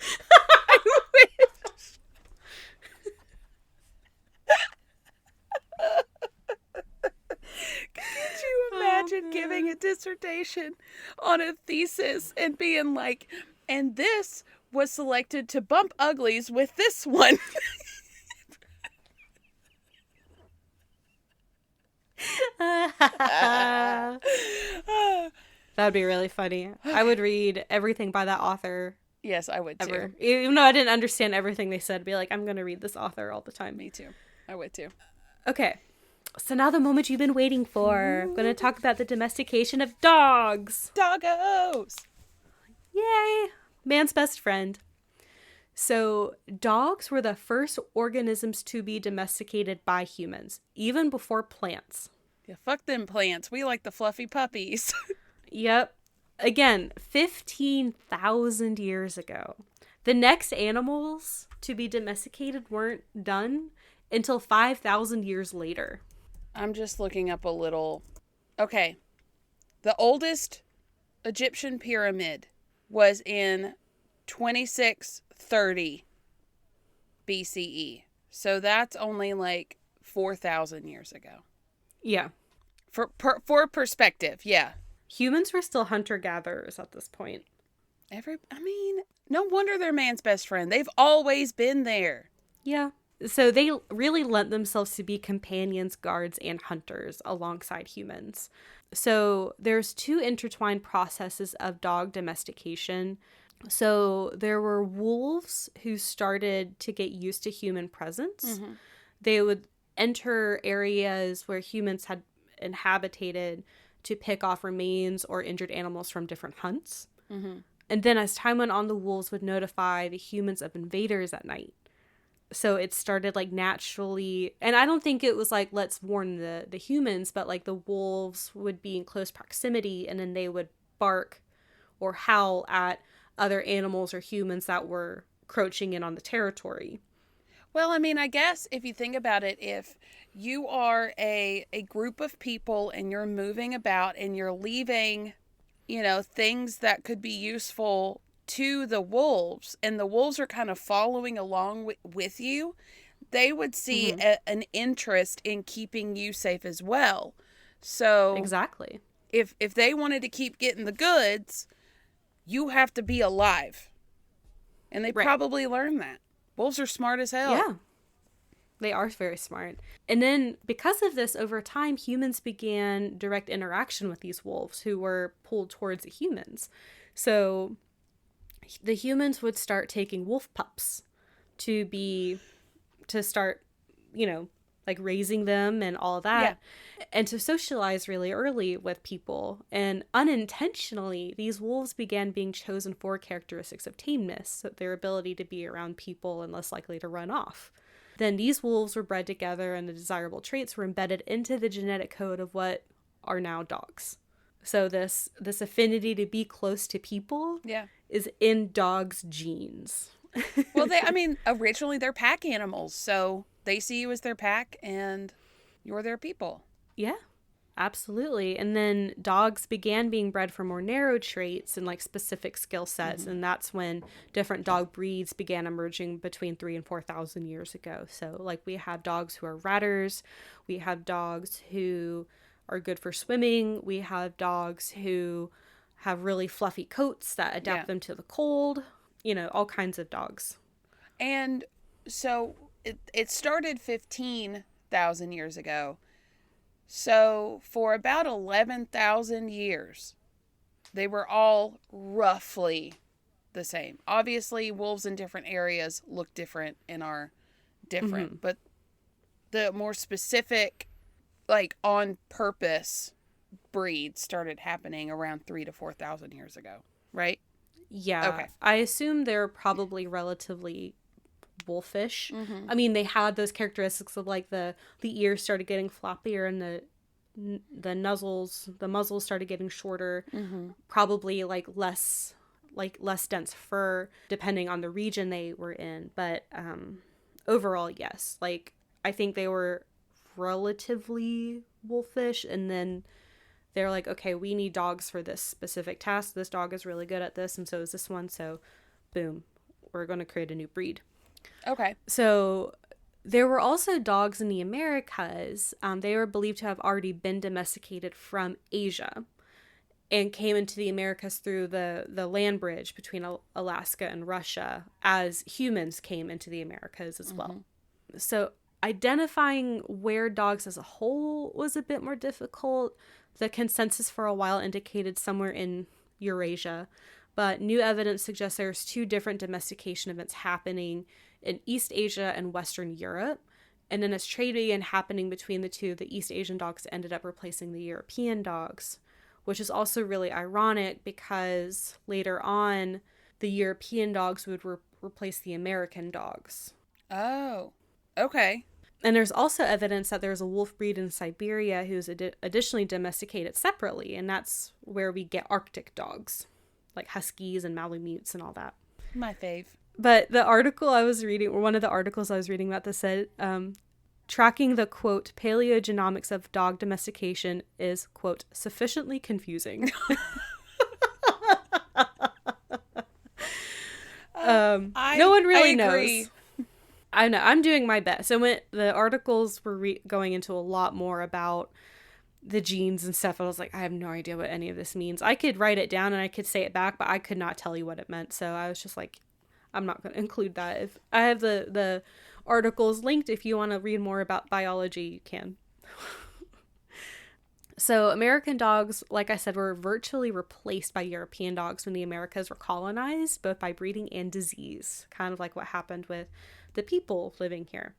Could you imagine giving a dissertation on a thesis and being like, and this was selected to bump uglies with this one? That'd be really funny. I would read everything by that author. Yes, I would too. Even though I didn't understand everything they said, be like, I'm going to read this author all the time. Me too. I would too. Okay. So now the moment you've been waiting for. I'm going to talk about the domestication of dogs. Doggos! Yay! Man's best friend. So dogs were the first organisms to be domesticated by humans, even before plants. Yeah, fuck them plants. We like the fluffy puppies. Yep. Again, 15,000 years ago. The next animals to be domesticated weren't done until 5,000 years later. I'm just looking up a little. Okay. The oldest Egyptian pyramid was in 2630 BCE. So that's only like 4,000 years ago. Yeah. For perspective, yeah. Humans were still hunter-gatherers at this point. No wonder they're man's best friend. They've always been there. Yeah. So they really lent themselves to be companions, guards, and hunters alongside humans. So there's two intertwined processes of dog domestication. So there were wolves who started to get used to human presence. Mm-hmm. They would enter areas where humans had inhabited to pick off remains or injured animals from different hunts. Mm-hmm. And then as time went on, the wolves would notify the humans of invaders at night. So it started like naturally, and I don't think it was like, let's warn the humans, but like the wolves would be in close proximity and then they would bark or howl at other animals or humans that were encroaching in on the territory. Well, I guess if you think about it, if you are a group of people and you're moving about and you're leaving, things that could be useful to the wolves, and the wolves are kind of following along with you, they would see mm-hmm. An interest in keeping you safe as well. So exactly, if they wanted to keep getting the goods, you have to be alive. And they probably learned that. Wolves are smart as hell. Yeah, they are very smart. And then because of this, over time, humans began direct interaction with these wolves who were pulled towards the humans. So the humans would start taking wolf pups to start, like raising them and all that. Yeah. And to socialize really early with people. And unintentionally, these wolves began being chosen for characteristics of tameness, so their ability to be around people and less likely to run off. Then these wolves were bred together and the desirable traits were embedded into the genetic code of what are now dogs. So this affinity to be close to people is in dogs' genes. Well, originally they're pack animals, so they see you as their pack and you're their people. Yeah, absolutely. And then dogs began being bred for more narrow traits and like specific skill sets. Mm-hmm. And that's when different dog breeds began emerging between 3,000 and 4,000 years ago. So like we have dogs who are ratters. We have dogs who are good for swimming. We have dogs who have really fluffy coats that adapt them to the cold, all kinds of dogs. And so it started 15,000 years ago. So for about 11,000 years, they were all roughly the same. Obviously, wolves in different areas look different and are different. But the more specific, like on purpose breeds started happening around 3,000 to 4,000 years ago, right? Yeah. Okay. I assume they're probably relatively wolfish. I mean, they had those characteristics of like the ears started getting floppier and the muzzles started getting shorter, probably like less dense fur depending on the region they were in. But overall, yes, like I think they were relatively wolfish, and then they're like, okay, we need dogs for this specific task. This dog is really good at this, and so is this one. So boom, we're going to create a new breed. Okay. So there were also dogs in the Americas. They were believed to have already been domesticated from Asia and came into the Americas through the land bridge between Alaska and Russia as humans came into the Americas as well. So identifying where dogs as a whole was a bit more difficult. The consensus for a while indicated somewhere in Eurasia, but new evidence suggests there's two different domestication events happening in East Asia and Western Europe. And then as trade began happening between the two, the East Asian dogs ended up replacing the European dogs, which is also really ironic because later on, the European dogs would replace the American dogs. Oh, okay. And there's also evidence that there's a wolf breed in Siberia who's additionally domesticated separately, and that's where we get Arctic dogs, like huskies and Malamutes and all that. My fave. But the article I was reading, or one of the articles I was reading about this said, tracking the, quote, paleo-genomics of dog domestication is, quote, sufficiently confusing. No one really knows. I know. I'm doing my best. So when the articles were going into a lot more about the genes and stuff, I was like, I have no idea what any of this means. I could write it down and I could say it back, but I could not tell you what it meant. So I was just like, I'm not going to include that. If I have the articles linked, if you want to read more about biology, you can. So American dogs, like I said, were virtually replaced by European dogs when the Americas were colonized, both by breeding and disease, kind of like what happened with the people living here.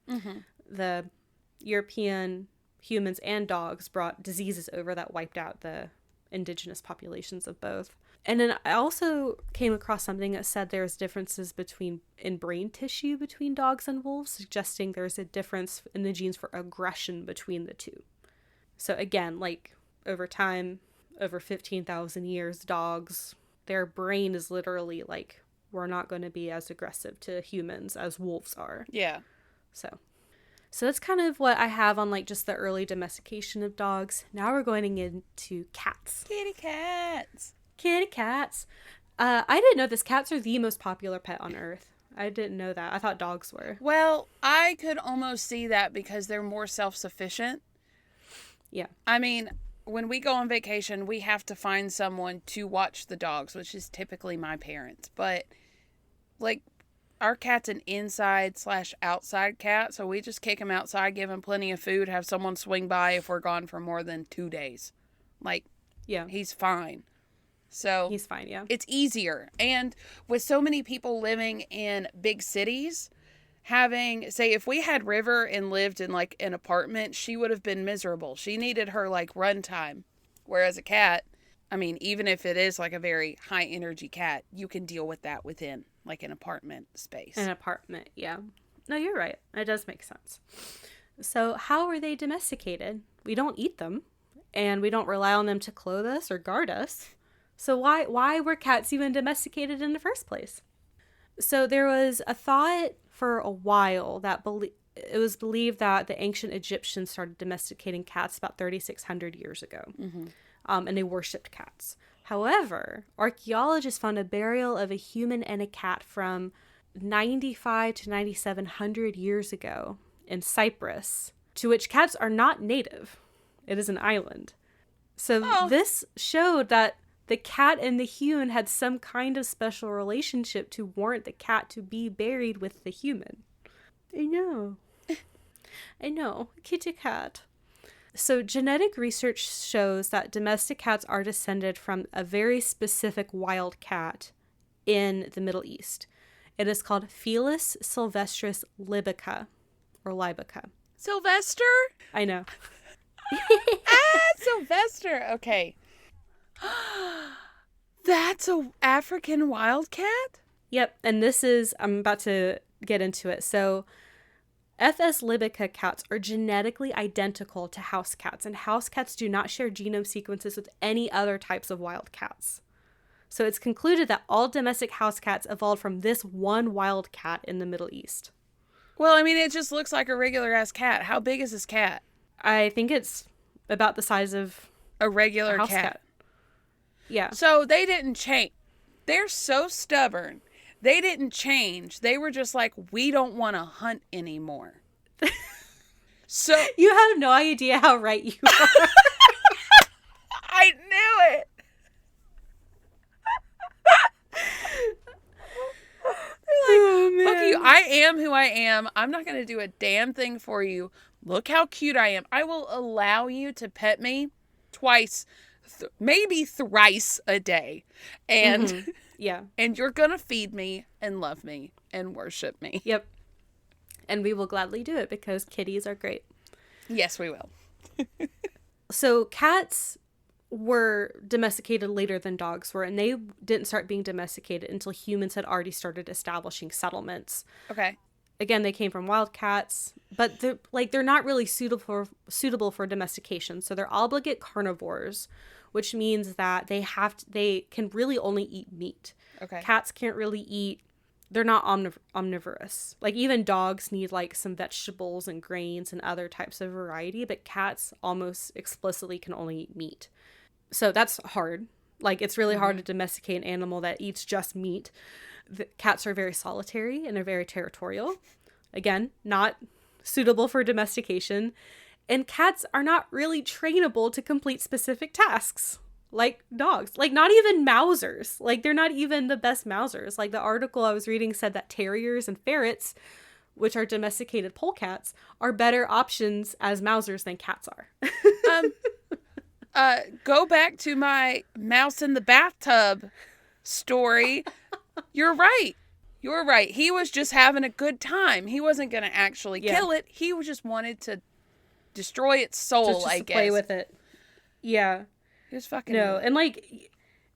The European humans and dogs brought diseases over that wiped out the indigenous populations of both. And then I also came across something that said there's differences in brain tissue between dogs and wolves, suggesting there's a difference in the genes for aggression between the two. So again, like over time, over 15,000 years, dogs, their brain is literally like, we're not going to be as aggressive to humans as wolves are. Yeah. So that's kind of what I have on like just the early domestication of dogs. Now we're going into cats. Kitty cats. Kitty cats. I didn't know this. Cats are the most popular pet on Earth. I didn't know that. I thought dogs were. Well, I could almost see that because they're more self-sufficient. Yeah. I mean, when we go on vacation, we have to find someone to watch the dogs, which is typically my parents. But, like, our cat's an inside/outside cat, so we just kick him outside, give him plenty of food, have someone swing by if we're gone for more than 2 days. Like, yeah, he's fine. So he's fine, yeah. It's easier. And with so many people living in big cities, say if we had River and lived in like an apartment, she would have been miserable. She needed her like run time. Whereas a cat, I mean, even if it is like a very high energy cat, you can deal with that within like an apartment space. An apartment, yeah. No, you're right. It does make sense. So how are they domesticated? We don't eat them, and we don't rely on them to clothe us or guard us. So why were cats even domesticated in the first place? So there was a thought for a while that it was believed that the ancient Egyptians started domesticating cats about 3,600 years ago, and they worshipped cats. However, archaeologists found a burial of a human and a cat from 95 to 9,700 years ago in Cyprus, to which cats are not native. It is an island. So this showed that the cat and the human had some kind of special relationship to warrant the cat to be buried with the human. I know. I know. Kitty cat. So genetic research shows that domestic cats are descended from a very specific wild cat in the Middle East. It is called Felis sylvestris libica, or libica. Sylvester? I know. Sylvester. Okay. That's a African wildcat? Yep, and I'm about to get into it. So FS libica cats are genetically identical to house cats, and house cats do not share genome sequences with any other types of wild cats. So it's concluded that all domestic house cats evolved from this one wild cat in the Middle East. Well, I mean, it just looks like a regular-ass cat. How big is this cat? I think it's about the size of a regular house cat. Yeah. So they didn't change. They're so stubborn. They didn't change. They were just like, we don't want to hunt anymore. So you have no idea how right you are. I knew it. Like, fuck you. I am who I am. I'm not going to do a damn thing for you. Look how cute I am. I will allow you to pet me twice, maybe thrice a day. And yeah. And you're going to feed me and love me and worship me. Yep. And we will gladly do it because kitties are great. Yes, we will. So cats were domesticated later than dogs were, and they didn't start being domesticated until humans had already started establishing settlements. Okay. Again, they came from wild cats, but they're not really suitable for domestication. So they're obligate carnivores, which means that they can really only eat meat. Okay. Cats can't really eat. They're not omnivorous. Like even dogs need like some vegetables and grains and other types of variety, but cats almost explicitly can only eat meat. So that's hard. Like it's really hard to domesticate an animal that eats just meat. The cats are very solitary and they're very territorial. Again, not suitable for domestication. And cats are not really trainable to complete specific tasks like dogs. Like not even mousers. Like they're not even the best mousers. Like the article I was reading said that terriers and ferrets, which are domesticated polecats, are better options as mousers than cats are. Go back to my mouse in the bathtub story. You're right. You're right. He was just having a good time. He wasn't going to actually kill it. He just wanted to destroy its soul, just I to guess. play with it. Yeah. He was fucking... No, and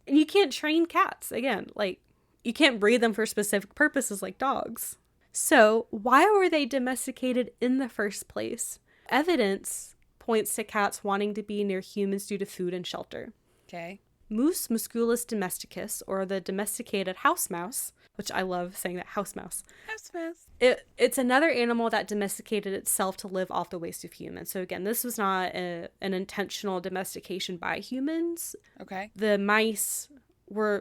you can't train cats. Again, like, you can't breed them for specific purposes like dogs. So, why were they domesticated in the first place? Evidence points to cats wanting to be near humans due to food and shelter. Okay. Mus musculus domesticus, or the domesticated house mouse, which I love saying that, house mouse. House mouse. It's another animal that domesticated itself to live off the waste of humans. So again, this was not an intentional domestication by humans. Okay. The mice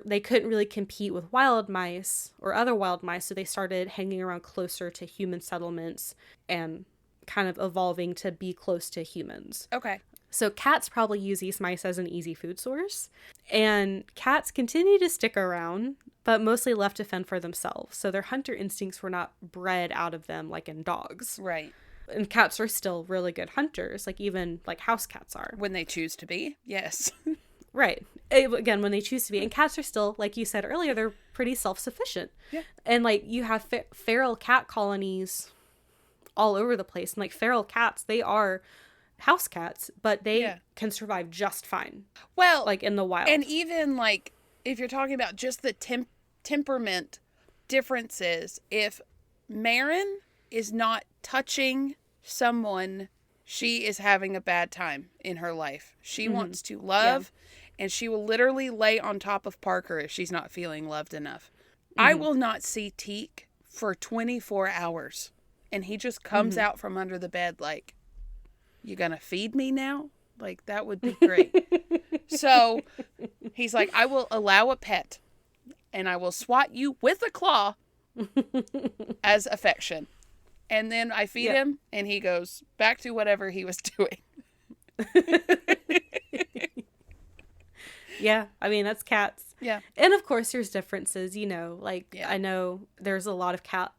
they couldn't really compete with wild mice or other wild mice, so they started hanging around closer to human settlements and kind of evolving to be close to humans. Okay. So cats probably use these mice as an easy food source. And cats continue to stick around, but mostly left to fend for themselves. So their hunter instincts were not bred out of them like in dogs. Right. And cats are still really good hunters, like even like house cats are. When they choose to be, yes. Right. Again, when they choose to be. And cats are still, like you said earlier, they're pretty self-sufficient. Yeah. And like you have feral cat colonies all over the place. And like feral cats, they are house cats, but they can survive just fine. Well, like in the wild. And even like if you're talking about just the temperament differences, if Marin is not touching someone, she is having a bad time in her life. She wants to love, and she will literally lay on top of Parker if she's not feeling loved enough. I will not see Teak for 24 hours, and he just comes out from under the bed like, you gonna feed me now? Like, that would be great. So he's like, I will allow a pet, and I will swat you with a claw as affection. And then I feed him, and he goes back to whatever he was doing. Yeah, I mean, that's cats. Yeah. And of course there's differences, like Yeah. I know there's a lot of cat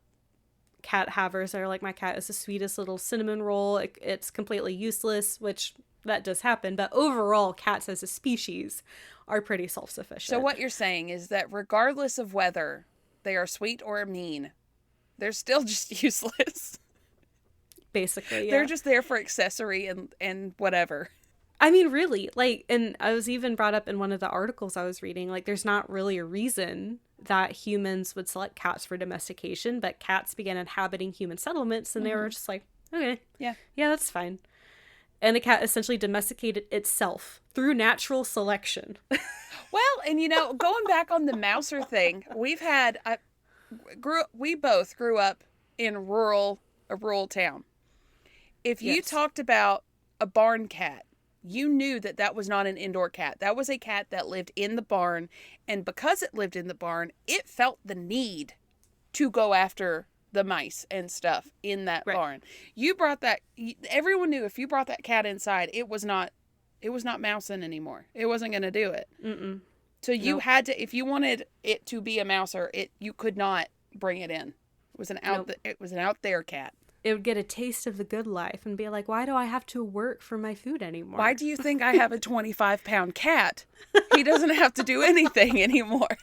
havers that are like, my cat is the sweetest little cinnamon roll. It's completely useless, which that does happen. But overall, cats as a species are pretty self-sufficient. So what you're saying is that regardless of whether they are sweet or mean, they're still just useless. Basically, yeah. They're just there for accessory and whatever. I mean, really, and I was even brought up in one of the articles I was reading, there's not really a reason that humans would select cats for domestication, but cats began inhabiting human settlements, and they were just like, okay, yeah, that's fine. And the cat essentially domesticated itself through natural selection. Well, and going back on the mouser thing, we both grew up in a rural town. If you talked about a barn cat, you knew that was not an indoor cat. That was a cat that lived in the barn. And because it lived in the barn, it felt the need to go after the mice and stuff in that barn. You brought that, everyone knew if you brought that cat inside, it was not mousing anymore. It wasn't going to do it. Mm-mm. So you had to, if you wanted it to be a mouser, you could not bring it in. It was an out there cat. It would get a taste of the good life and be like, why do I have to work for my food anymore? Why do you think I have a 25-pound cat? He doesn't have to do anything anymore.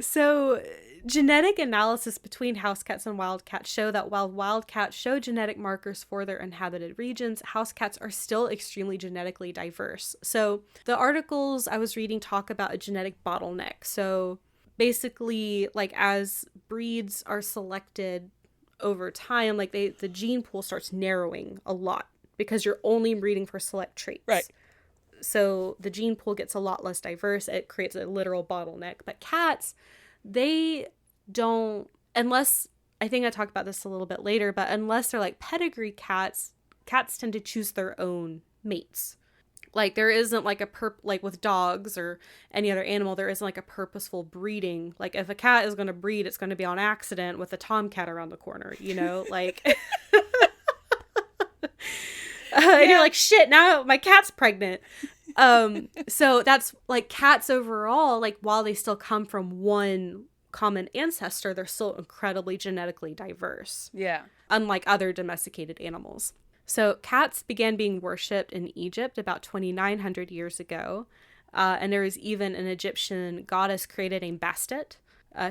So, genetic analysis between house cats and wild cats show that while wild cats show genetic markers for their inhabited regions, house cats are still extremely genetically diverse. So, the articles I was reading talk about a genetic bottleneck. So, basically, as breeds are selected over time, the gene pool starts narrowing a lot because you're only breeding for select traits. Right. So the gene pool gets a lot less diverse. It creates a literal bottleneck. But cats, they don't, unless, I think I talked about this a little bit later, but unless they're pedigree cats tend to choose their own mates. There isn't with dogs or any other animal, there isn't a purposeful breeding. If a cat is going to breed, it's going to be on accident with a tomcat around the corner, and you're like, shit, now my cat's pregnant. So that's cats overall, while they still come from one common ancestor, they're still incredibly genetically diverse. Yeah. Unlike other domesticated animals. So cats began being worshipped in Egypt about 2,900 years ago. And there was even an Egyptian goddess created named Bastet,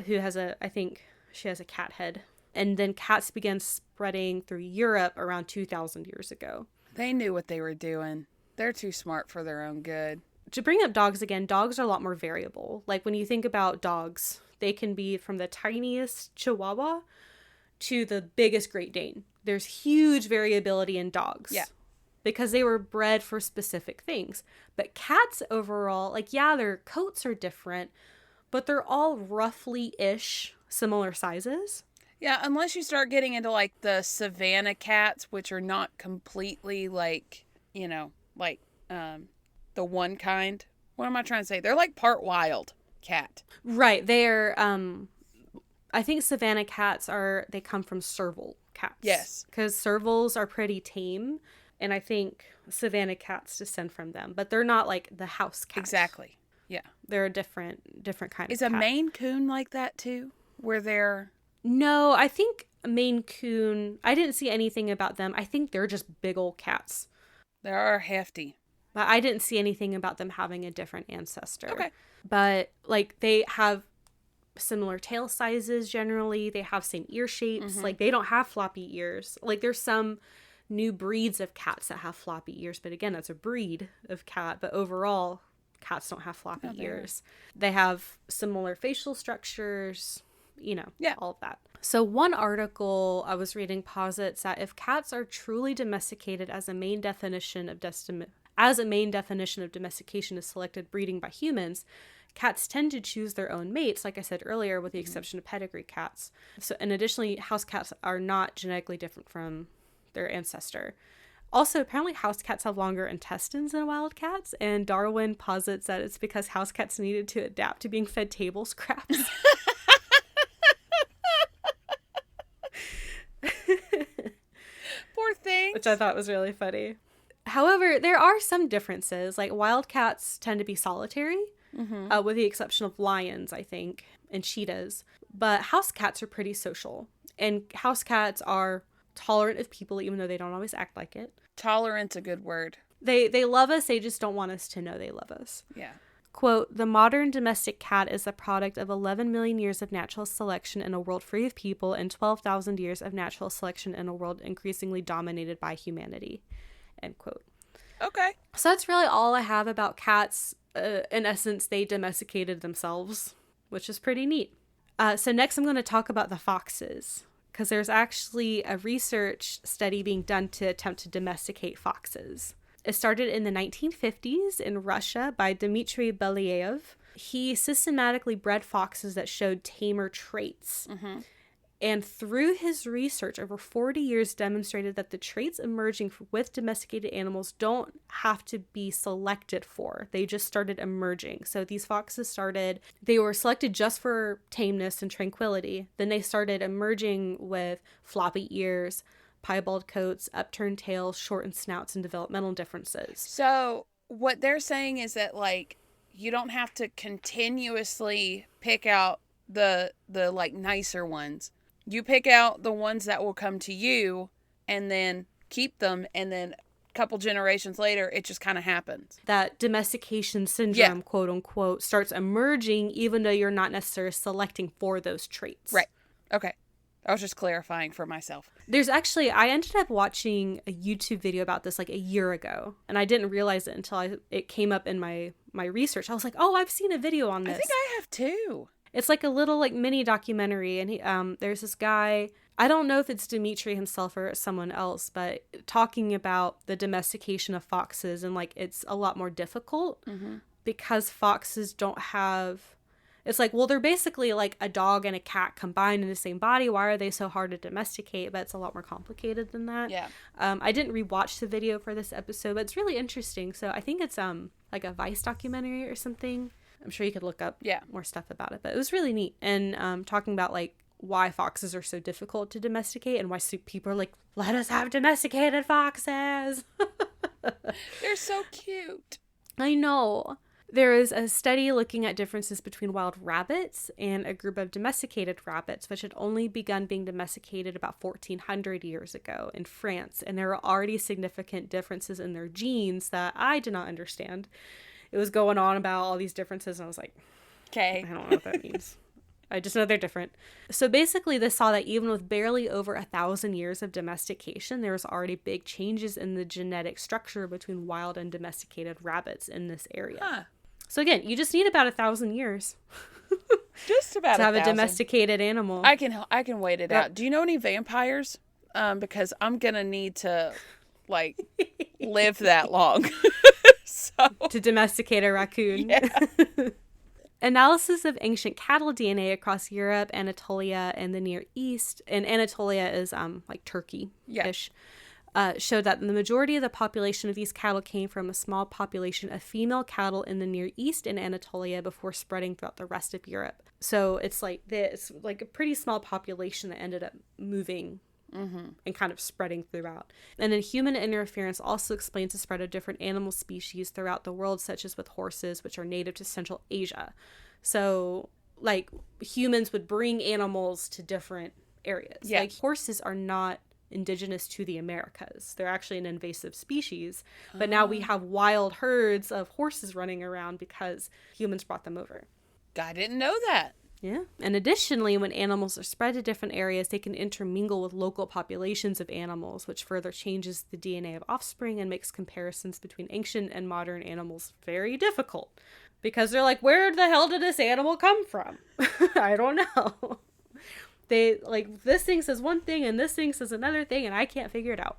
who I think she has a cat head. And then cats began spreading through Europe around 2,000 years ago. They knew what they were doing. They're too smart for their own good. To bring up dogs again, dogs are a lot more variable. When you think about dogs, they can be from the tiniest Chihuahua to the biggest Great Dane. There's huge variability in dogs. Yeah. Because they were bred for specific things. But cats overall, their coats are different, but they're all roughly-ish similar sizes. Yeah, unless you start getting into the savanna cats, which are not completely the one kind. What am I trying to say? They're part wild cat. Right. They're, I think savanna cats they come from serval cats. Yes. Because servals are pretty tame, and I think savanna cats descend from them, but they're not the house cat. Exactly. Yeah. They're a different kind of cat. Is a Maine Coon like that too? Where they're... No, I think Maine Coon, I didn't see anything about them. I think they're just big old cats. They are hefty. But I didn't see anything about them having a different ancestor. Okay. But they have similar tail sizes generally. They have same ear shapes. Mm-hmm. They don't have floppy ears. There's some new breeds of cats that have floppy ears, but again, that's a breed of cat. But overall, cats don't have floppy ears. They have similar facial structures, all of that. So one article I was reading posits that if cats are truly domesticated as a main definition of domestication is selected breeding by humans, cats tend to choose their own mates, like I said earlier, with the exception of pedigree cats. So, and additionally, house cats are not genetically different from their ancestor. Also, apparently house cats have longer intestines than wild cats, and Darwin posits that it's because house cats needed to adapt to being fed table scraps. Poor thing. Which I thought was really funny. However, there are some differences. Like wild cats tend to be solitary, with the exception of lions, I think, and cheetahs. But house cats are pretty social. And house cats are tolerant of people, even though they don't always act like it. Tolerant's a good word. They love us, they just don't want us to know they love us. Yeah. Quote, the modern domestic cat is the product of 11 million years of natural selection in a world free of people and 12,000 years of natural selection in a world increasingly dominated by humanity. End quote. Okay. So that's really all I have about cats. In essence, they domesticated themselves, which is pretty neat. So next I'm going to talk about the foxes, because there's actually a research study being done to attempt to domesticate foxes. It started in the 1950s in Russia by Dmitry Belyaev. He systematically bred foxes that showed tamer traits. And through his research, over 40 years demonstrated that the traits emerging with domesticated animals don't have to be selected for. They just started emerging. So these foxes they were selected just for tameness and tranquility. Then they started emerging with floppy ears, piebald coats, upturned tails, shortened snouts, and developmental differences. So what they're saying is that, like, you don't have to continuously pick out the like nicer ones. You pick out the ones that will come to you and then keep them, and then a couple generations later it just kind of happens. That domestication syndrome, quote unquote, starts emerging even though you're not necessarily selecting for those traits. Right. Okay. I was just clarifying for myself. There's actually, I ended up watching a YouTube video about this like a year ago, and I didn't realize it until it came up in my research. I was like, oh, I've seen a video on this. I think I have too. It's like a little like mini documentary, and he, there's this guy, I don't know if it's Dmitry himself or someone else, but talking about the domestication of foxes, and like it's a lot more difficult because foxes don't have... It's like, well, they're basically like a dog and a cat combined in the same body. Why are they so hard to domesticate? But it's a lot more complicated than that. Yeah. I didn't rewatch the video for this episode, but it's really interesting. So I think it's like a Vice documentary or something. I'm sure you could look up more stuff about it. But it was really neat. And talking about like why foxes are so difficult to domesticate and why people are like, let us have domesticated foxes. They're so cute. I know. There is a study looking at differences between wild rabbits and a group of domesticated rabbits, which had only begun being domesticated about 1,400 years ago in France. And there were already significant differences in their genes that I did not understand. It was going on about all these differences, and I was like, okay, I don't know what that means. I just know they're different. So basically, this saw that even with barely over 1,000 years of domestication, there was already big changes in the genetic structure between wild and domesticated rabbits in this area. Huh. So again, you just need about 1,000 years just about to have 1,000. a domesticated animal. I can wait it out. Do you know any vampires? Because I'm gonna need to like live that long. To domesticate a raccoon. Yeah. Analysis of ancient cattle DNA across Europe, Anatolia, and the Near East, and Anatolia is like Turkey-ish, showed that the majority of the population of these cattle came from a small population of female cattle in the Near East and Anatolia before spreading throughout the rest of Europe. So it's like a pretty small population that ended up moving and kind of spreading throughout. And then human interference also explains the spread of different animal species throughout the world, such as with horses, which are native to Central Asia. So like humans would bring animals to different areas. Yeah. Like horses are not indigenous to the Americas. They're actually an invasive species. But now we have wild herds of horses running around because humans brought them over. I didn't know that. Yeah. And additionally, when animals are spread to different areas, they can intermingle with local populations of animals, which further changes the DNA of offspring and makes comparisons between ancient and modern animals very difficult. Because they're like, where the hell did this animal come from? I don't know. They, like, this thing says one thing and this thing says another thing, and I can't figure it out.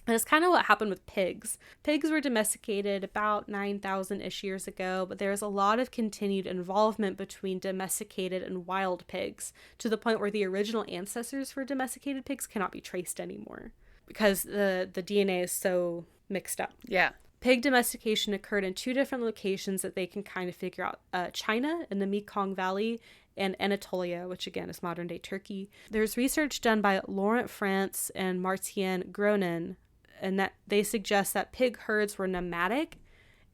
And it's kind of what happened with pigs. Pigs were domesticated about 9,000-ish years ago, but there's a lot of continued involvement between domesticated and wild pigs, to the point where the original ancestors for domesticated pigs cannot be traced anymore because the DNA is so mixed up. Yeah. Pig domestication occurred in two different locations that they can kind of figure out. China in the Mekong Valley and Anatolia, which again is modern-day Turkey. There's research done by Laurent France and Martien Gronin and that they suggest that pig herds were nomadic,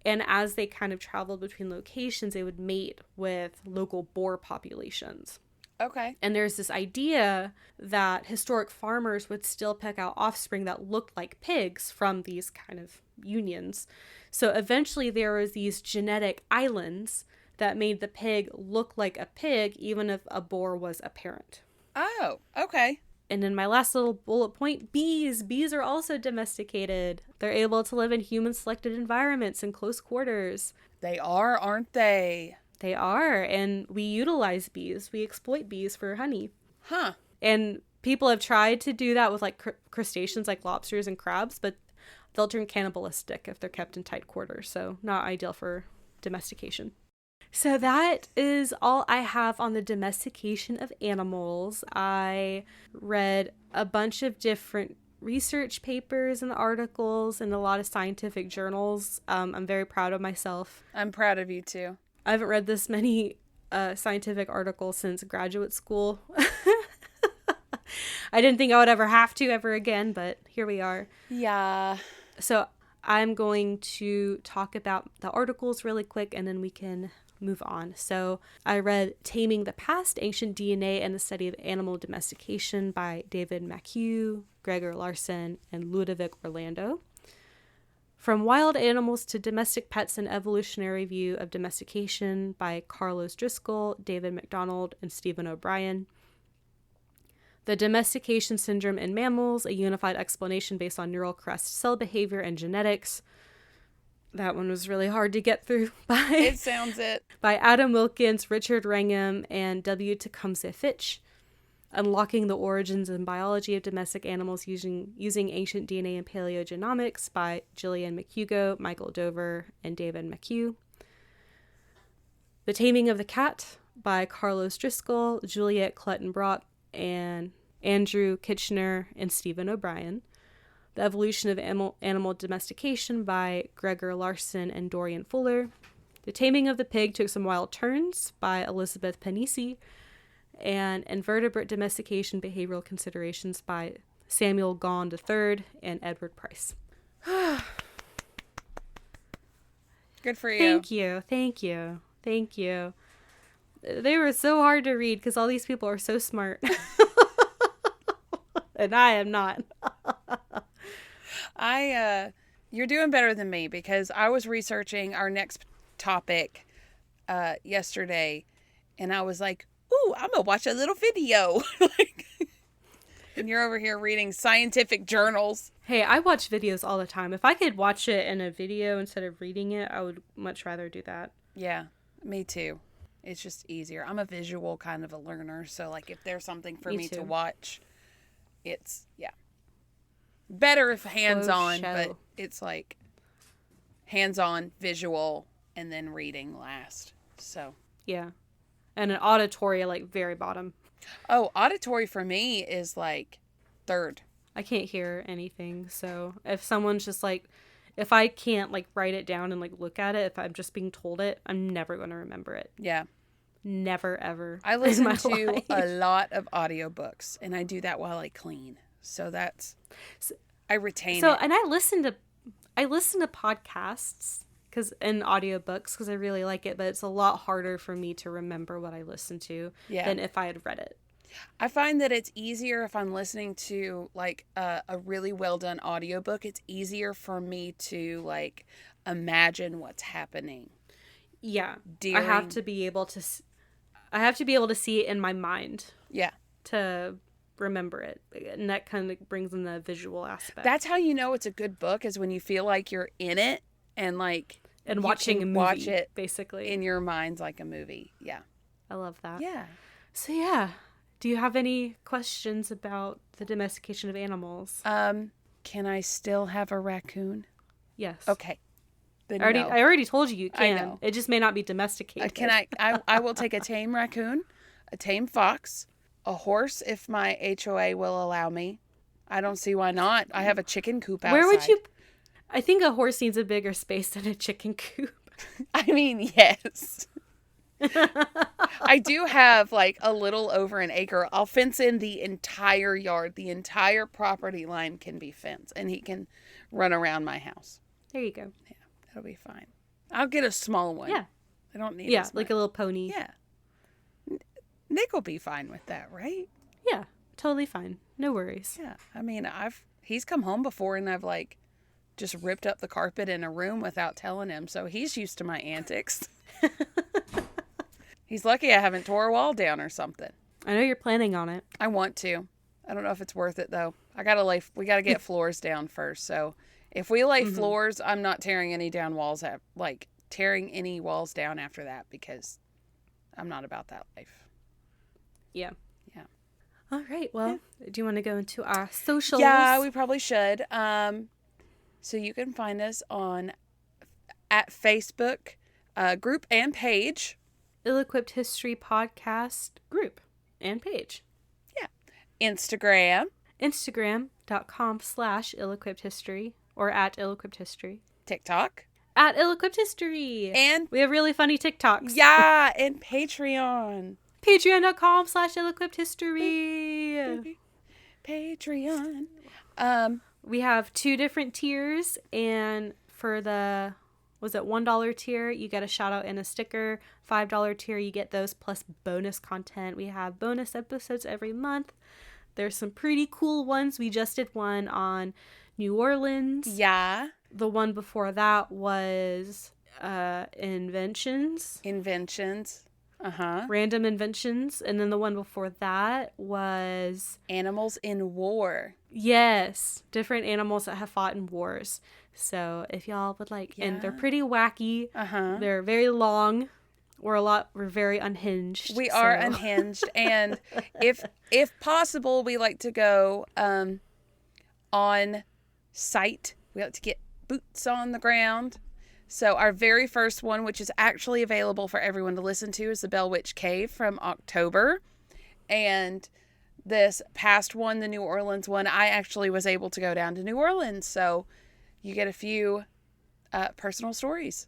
and as they kind of traveled between locations, they would mate with local boar populations. Okay. And there's this idea that historic farmers would still pick out offspring that looked like pigs from these kind of unions. So eventually there was these genetic islands that made the pig look like a pig, even if a boar was a parent. Oh, okay. And then my last little bullet point, bees. Bees are also domesticated. They're able to live in human-selected environments in close quarters. They are, aren't they? They are, and we utilize bees. We exploit bees for honey. Huh. And people have tried to do that with like crustaceans like lobsters and crabs, but they'll turn cannibalistic if they're kept in tight quarters, so not ideal for domestication. So that is all I have on the domestication of animals. I read a bunch of different research papers and articles in a lot of scientific journals. I'm very proud of myself. I'm proud of you too. I haven't read this many scientific articles since graduate school. I didn't think I would ever have to ever again, but here we are. Yeah. So I'm going to talk about the articles really quick, and then we can move on. So I read Taming the Past, Ancient DNA and the Study of Animal Domestication by David MacHugh, Gregor Larson, and Ludovic Orlando. From Wild Animals to Domestic Pets, an Evolutionary View of Domestication by Carlos Driscoll, David Macdonald, and Stephen O'Brien. The Domestication Syndrome in Mammals, a unified explanation based on neural crest cell behavior and genetics. That one was really hard to get through. It sounds it. By Adam Wilkins, Richard Wrangham, and W. Tecumseh Fitch. Unlocking the Origins and Biology of Domestic Animals using Ancient DNA and Paleo-genomics by Gillian McHugh, Michael Dover, and David MacHugh. The Taming of the Cat by Carlos Driscoll, Juliet Clutton-Brock, and Andrew Kitchener, and Stephen O'Brien. The Evolution of Animal Domestication by Gregor Larson and Dorian Fuller. The Taming of the Pig Took Some Wild Turns by Elizabeth Panisi. And Invertebrate Domestication Behavioral Considerations by Samuel Gond III and Edward Price. Good for you. Thank you. They were so hard to read because all these people are so smart. And I am not. You're doing better than me because I was researching our next topic yesterday, and I was like, ooh, I'm gonna watch a little video. And you're over here reading scientific journals. Hey, I watch videos all the time. If I could watch it in a video instead of reading it, I would much rather do that. Yeah, me too. It's just easier. I'm a visual kind of a learner, so like if there's something for me to watch, it's better if hands-on, but it's like hands-on, visual, and then reading last. So yeah. And an auditory, like, very bottom. Oh, auditory for me is, like, third. I can't hear anything, so if someone's just, like, if I can't, like, write it down and, like, look at it, if I'm just being told it, I'm never going to remember it. Yeah. Never, ever. I listen to a lot of audiobooks, and I do that while I clean. So that's, I retain it. So, and I listen to podcasts and audiobooks because I really like it, but it's a lot harder for me to remember what I listen to than if I had read it. I find that it's easier if I'm listening to like a really well done audiobook. It's easier for me to like imagine what's happening. Yeah. I have to be able to see it in my mind. Yeah. To remember it. And that kind of brings in the visual aspect. That's how you know it's a good book, is when you feel like you're in it and like and watching a movie, watch it basically in your mind's like a movie. Yeah. I love that. Yeah. So yeah. Do you have any questions about the domestication of animals? Can I still have a raccoon? Yes. Okay. Then I already told you can. I know. It just may not be domesticated. I will take a tame raccoon, a tame fox, a horse if my HOA will allow me. I don't see why not. I have a chicken coop outside. Where would you... I think a horse needs a bigger space than a chicken coop. I mean, yes. I do have like a little over an acre. I'll fence in the entire yard. The entire property line can be fenced, and he can run around my house. There you go. Yeah, that'll be fine. I'll get a small one. Yeah. I don't need Yeah, like a little pony. Yeah. Nick will be fine with that, right? Yeah, totally fine. No worries. Yeah. I mean, he's come home before and I've like just ripped up the carpet in a room without telling him, so he's used to my antics. He's lucky I haven't tore a wall down or something. I know you're planning on it. I want to. I don't know if it's worth it though. We gotta get floors down first. So if we lay floors, I'm not tearing any walls down after that, because I'm not about that life. Yeah. Yeah. All right. Well, do you want to go into our socials? Yeah, we probably should. So you can find us at Facebook group and page. Ill-Equipped History Podcast group and page. Yeah. Instagram.com/ill-equippedhistory or at ill-equippedhistory. TikTok. At ill-equippedhistory. And we have really funny TikToks. Yeah, and Patreon. Patreon.com/ill-equippedhistory. Patreon. We have 2 different tiers, and for the $1 tier, you get a shout out and a sticker. $5 tier, you get those plus bonus content. We have bonus episodes every month. There's some pretty cool ones. We just did one on New Orleans. Yeah. The one before that was inventions. Random inventions. And then the one before that was animals in war. Yes, different animals that have fought in wars. So if y'all would like, and they're pretty wacky. They're very long. We're very unhinged. We are unhinged, and if possible, we like to go on site. We like to get boots on the ground. So our very first one, which is actually available for everyone to listen to, is the Bell Witch Cave from October. And this past one, the New Orleans one, I actually was able to go down to New Orleans. So you get a few personal stories.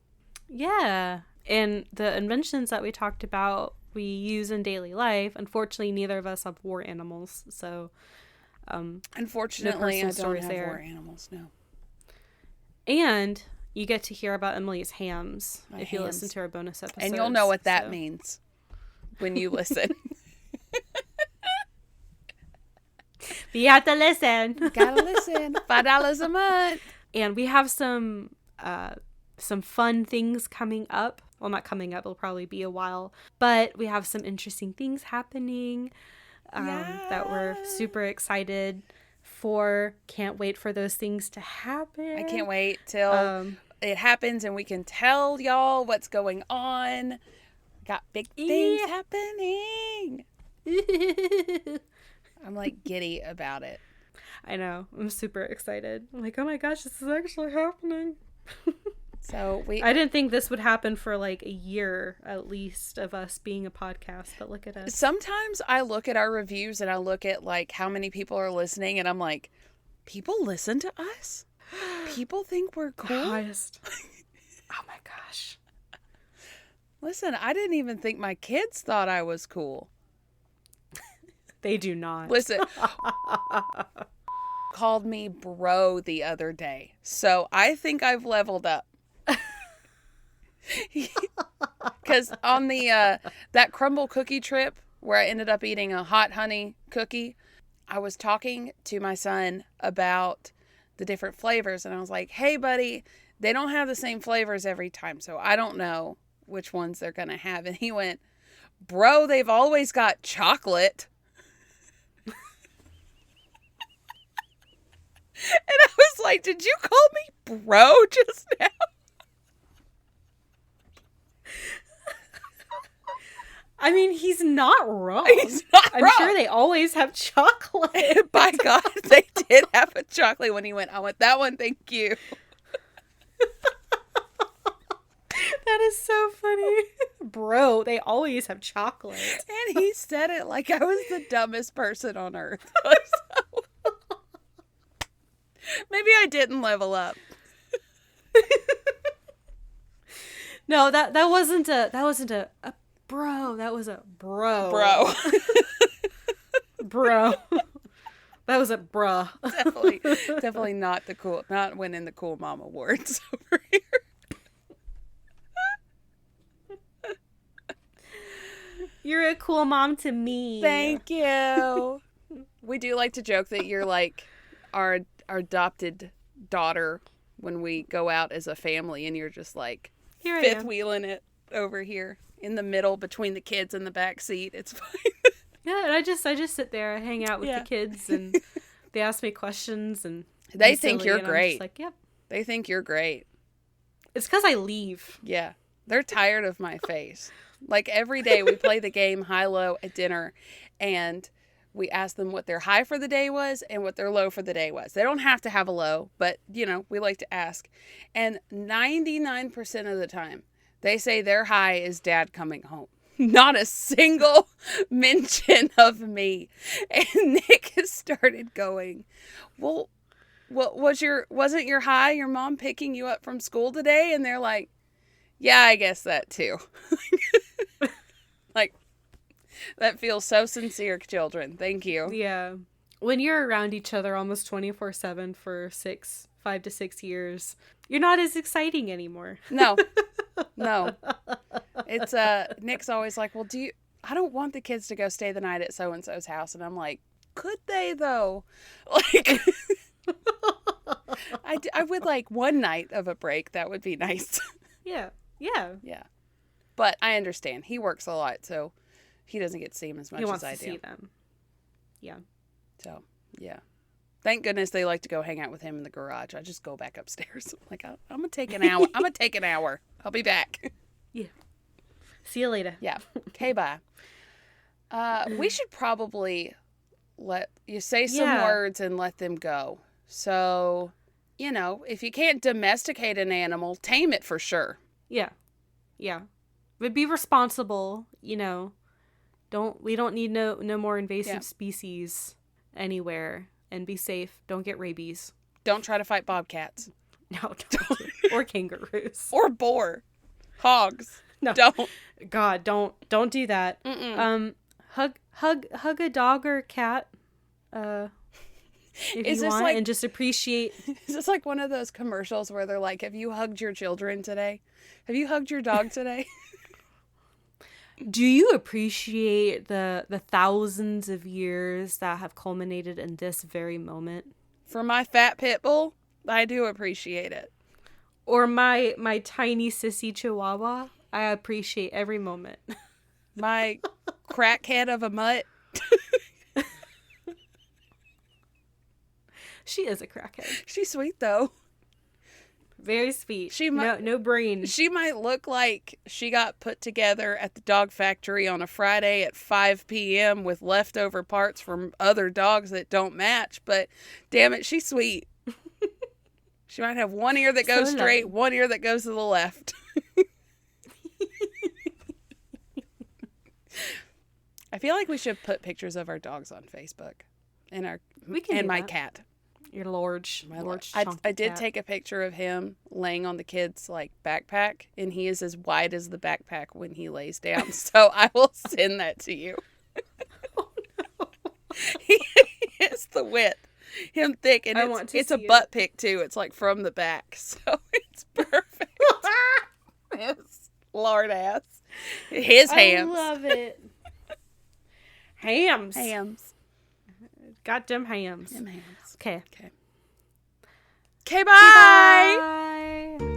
Yeah. And the inventions that we talked about, we use in daily life. Unfortunately, neither of us have war animals. So, unfortunately, I don't have war animals, no. And you get to hear about Emileigh's hams if you listen to our bonus episodes. And you'll know what that means when you listen. But you have to listen. Gotta listen. $5 a month. And we have some fun things coming up. Well, not coming up. It'll probably be a while. But we have some interesting things happening that we're super excited for. Can't wait for those things to happen. I can't wait till it happens and we can tell y'all what's going on. Got big things happening. I'm like giddy about it. I know. I'm super excited. I'm like, oh my gosh, this is actually happening. So I didn't think this would happen for like a year at least of us being a podcast, but look at us. Sometimes I look at our reviews and I look at like how many people are listening and I'm like, people listen to us? People think we're cool? Oh my gosh. Listen, I didn't even think my kids thought I was cool. They do not. Listen. Called me bro the other day. So I think I've leveled up. Because on the that crumble cookie trip where I ended up eating a hot honey cookie, I was talking to my son about the different flavors. And I was like, hey, buddy, they don't have the same flavors every time. So I don't know which ones they're going to have. And he went, bro, they've always got chocolate. And I was like, did you call me bro just now? I mean, he's not wrong. He's not wrong. I'm sure they always have chocolate. By God, they did have a chocolate when he went, I want that one, thank you. That is so funny. Bro, they always have chocolate. And he said it like I was the dumbest person on earth. Maybe I didn't level up. No, that wasn't a Bro, that was a bro. Bro. Bro. That was a bruh. Definitely not winning the Cool Mom Awards over here. You're a cool mom to me. Thank you. We do like to joke that you're like our adopted daughter when we go out as a family, and you're just like fifth wheeling it over here in the middle between the kids in the back seat. It's fine. Yeah, and I just sit there, I hang out with the kids, and they ask me questions, and they think you're great. I'm just like, yep. They think you're great. It's because I leave. Yeah, they're tired of my face. Like every day we play the game high-low at dinner, and we ask them what their high for the day was and what their low for the day was. They don't have to have a low, but, you know, we like to ask. And 99% of the time, they say their high is Dad coming home. Not a single mention of me. And Nick has started going, well, what wasn't your high your mom picking you up from school today? And they're like, yeah, I guess that too. Like, that feels so sincere, children. Thank you. Yeah. When you're around each other almost 24/7 for 5 to 6 years, you're not as exciting anymore. No. It's Nick's always like, well, I don't want the kids to go stay the night at so-and-so's house. And I'm like, could they though? Like, I would like one night of a break. That would be nice. Yeah. But I understand. He works a lot, so he doesn't get to see them as much as I do. He wants to see them. Yeah. So, yeah. Thank goodness they like to go hang out with him in the garage. I just go back upstairs. Like, I'm going to take an hour. I'm going to take an hour. I'll be back. Yeah. See you later. Yeah. Okay, bye. We should probably let you say some words and let them go. So, you know, if you can't domesticate an animal, tame it for sure. Yeah. But be responsible, you know. We don't need no more invasive species anywhere, and be safe. Don't get rabies. Don't try to fight bobcats. No, don't. Or kangaroos. Or boar. Hogs. No. Don't. God, don't do that. Mm-mm. Hug a dog or a cat. If you want, like, and just appreciate. Is this like one of those commercials where they're like, have you hugged your children today? Have you hugged your dog today? Do you appreciate the thousands of years that have culminated in this very moment? For my fat pit bull, I do appreciate it. Or my tiny sissy chihuahua, I appreciate every moment. My crackhead of a mutt. She is a crackhead. She's sweet though. Very sweet. No brain. She might look like she got put together at the dog factory on a Friday at 5 p.m. with leftover parts from other dogs that don't match, but damn it, she's sweet. She might have one ear that goes straight, one ear that goes to the left. I feel like we should put pictures of our dogs on Facebook and my cat. Your large I did take a picture of him laying on the kid's like backpack, and he is as wide as the backpack when he lays down. So I will send that to you. Oh, no. He is the width, him thick, and it's a butt pic too. It's like from the back, so it's perfect. His lard ass, his hams. I love it. Hams. Goddamn hams. Them hams. Okay. Okay, bye. Bye.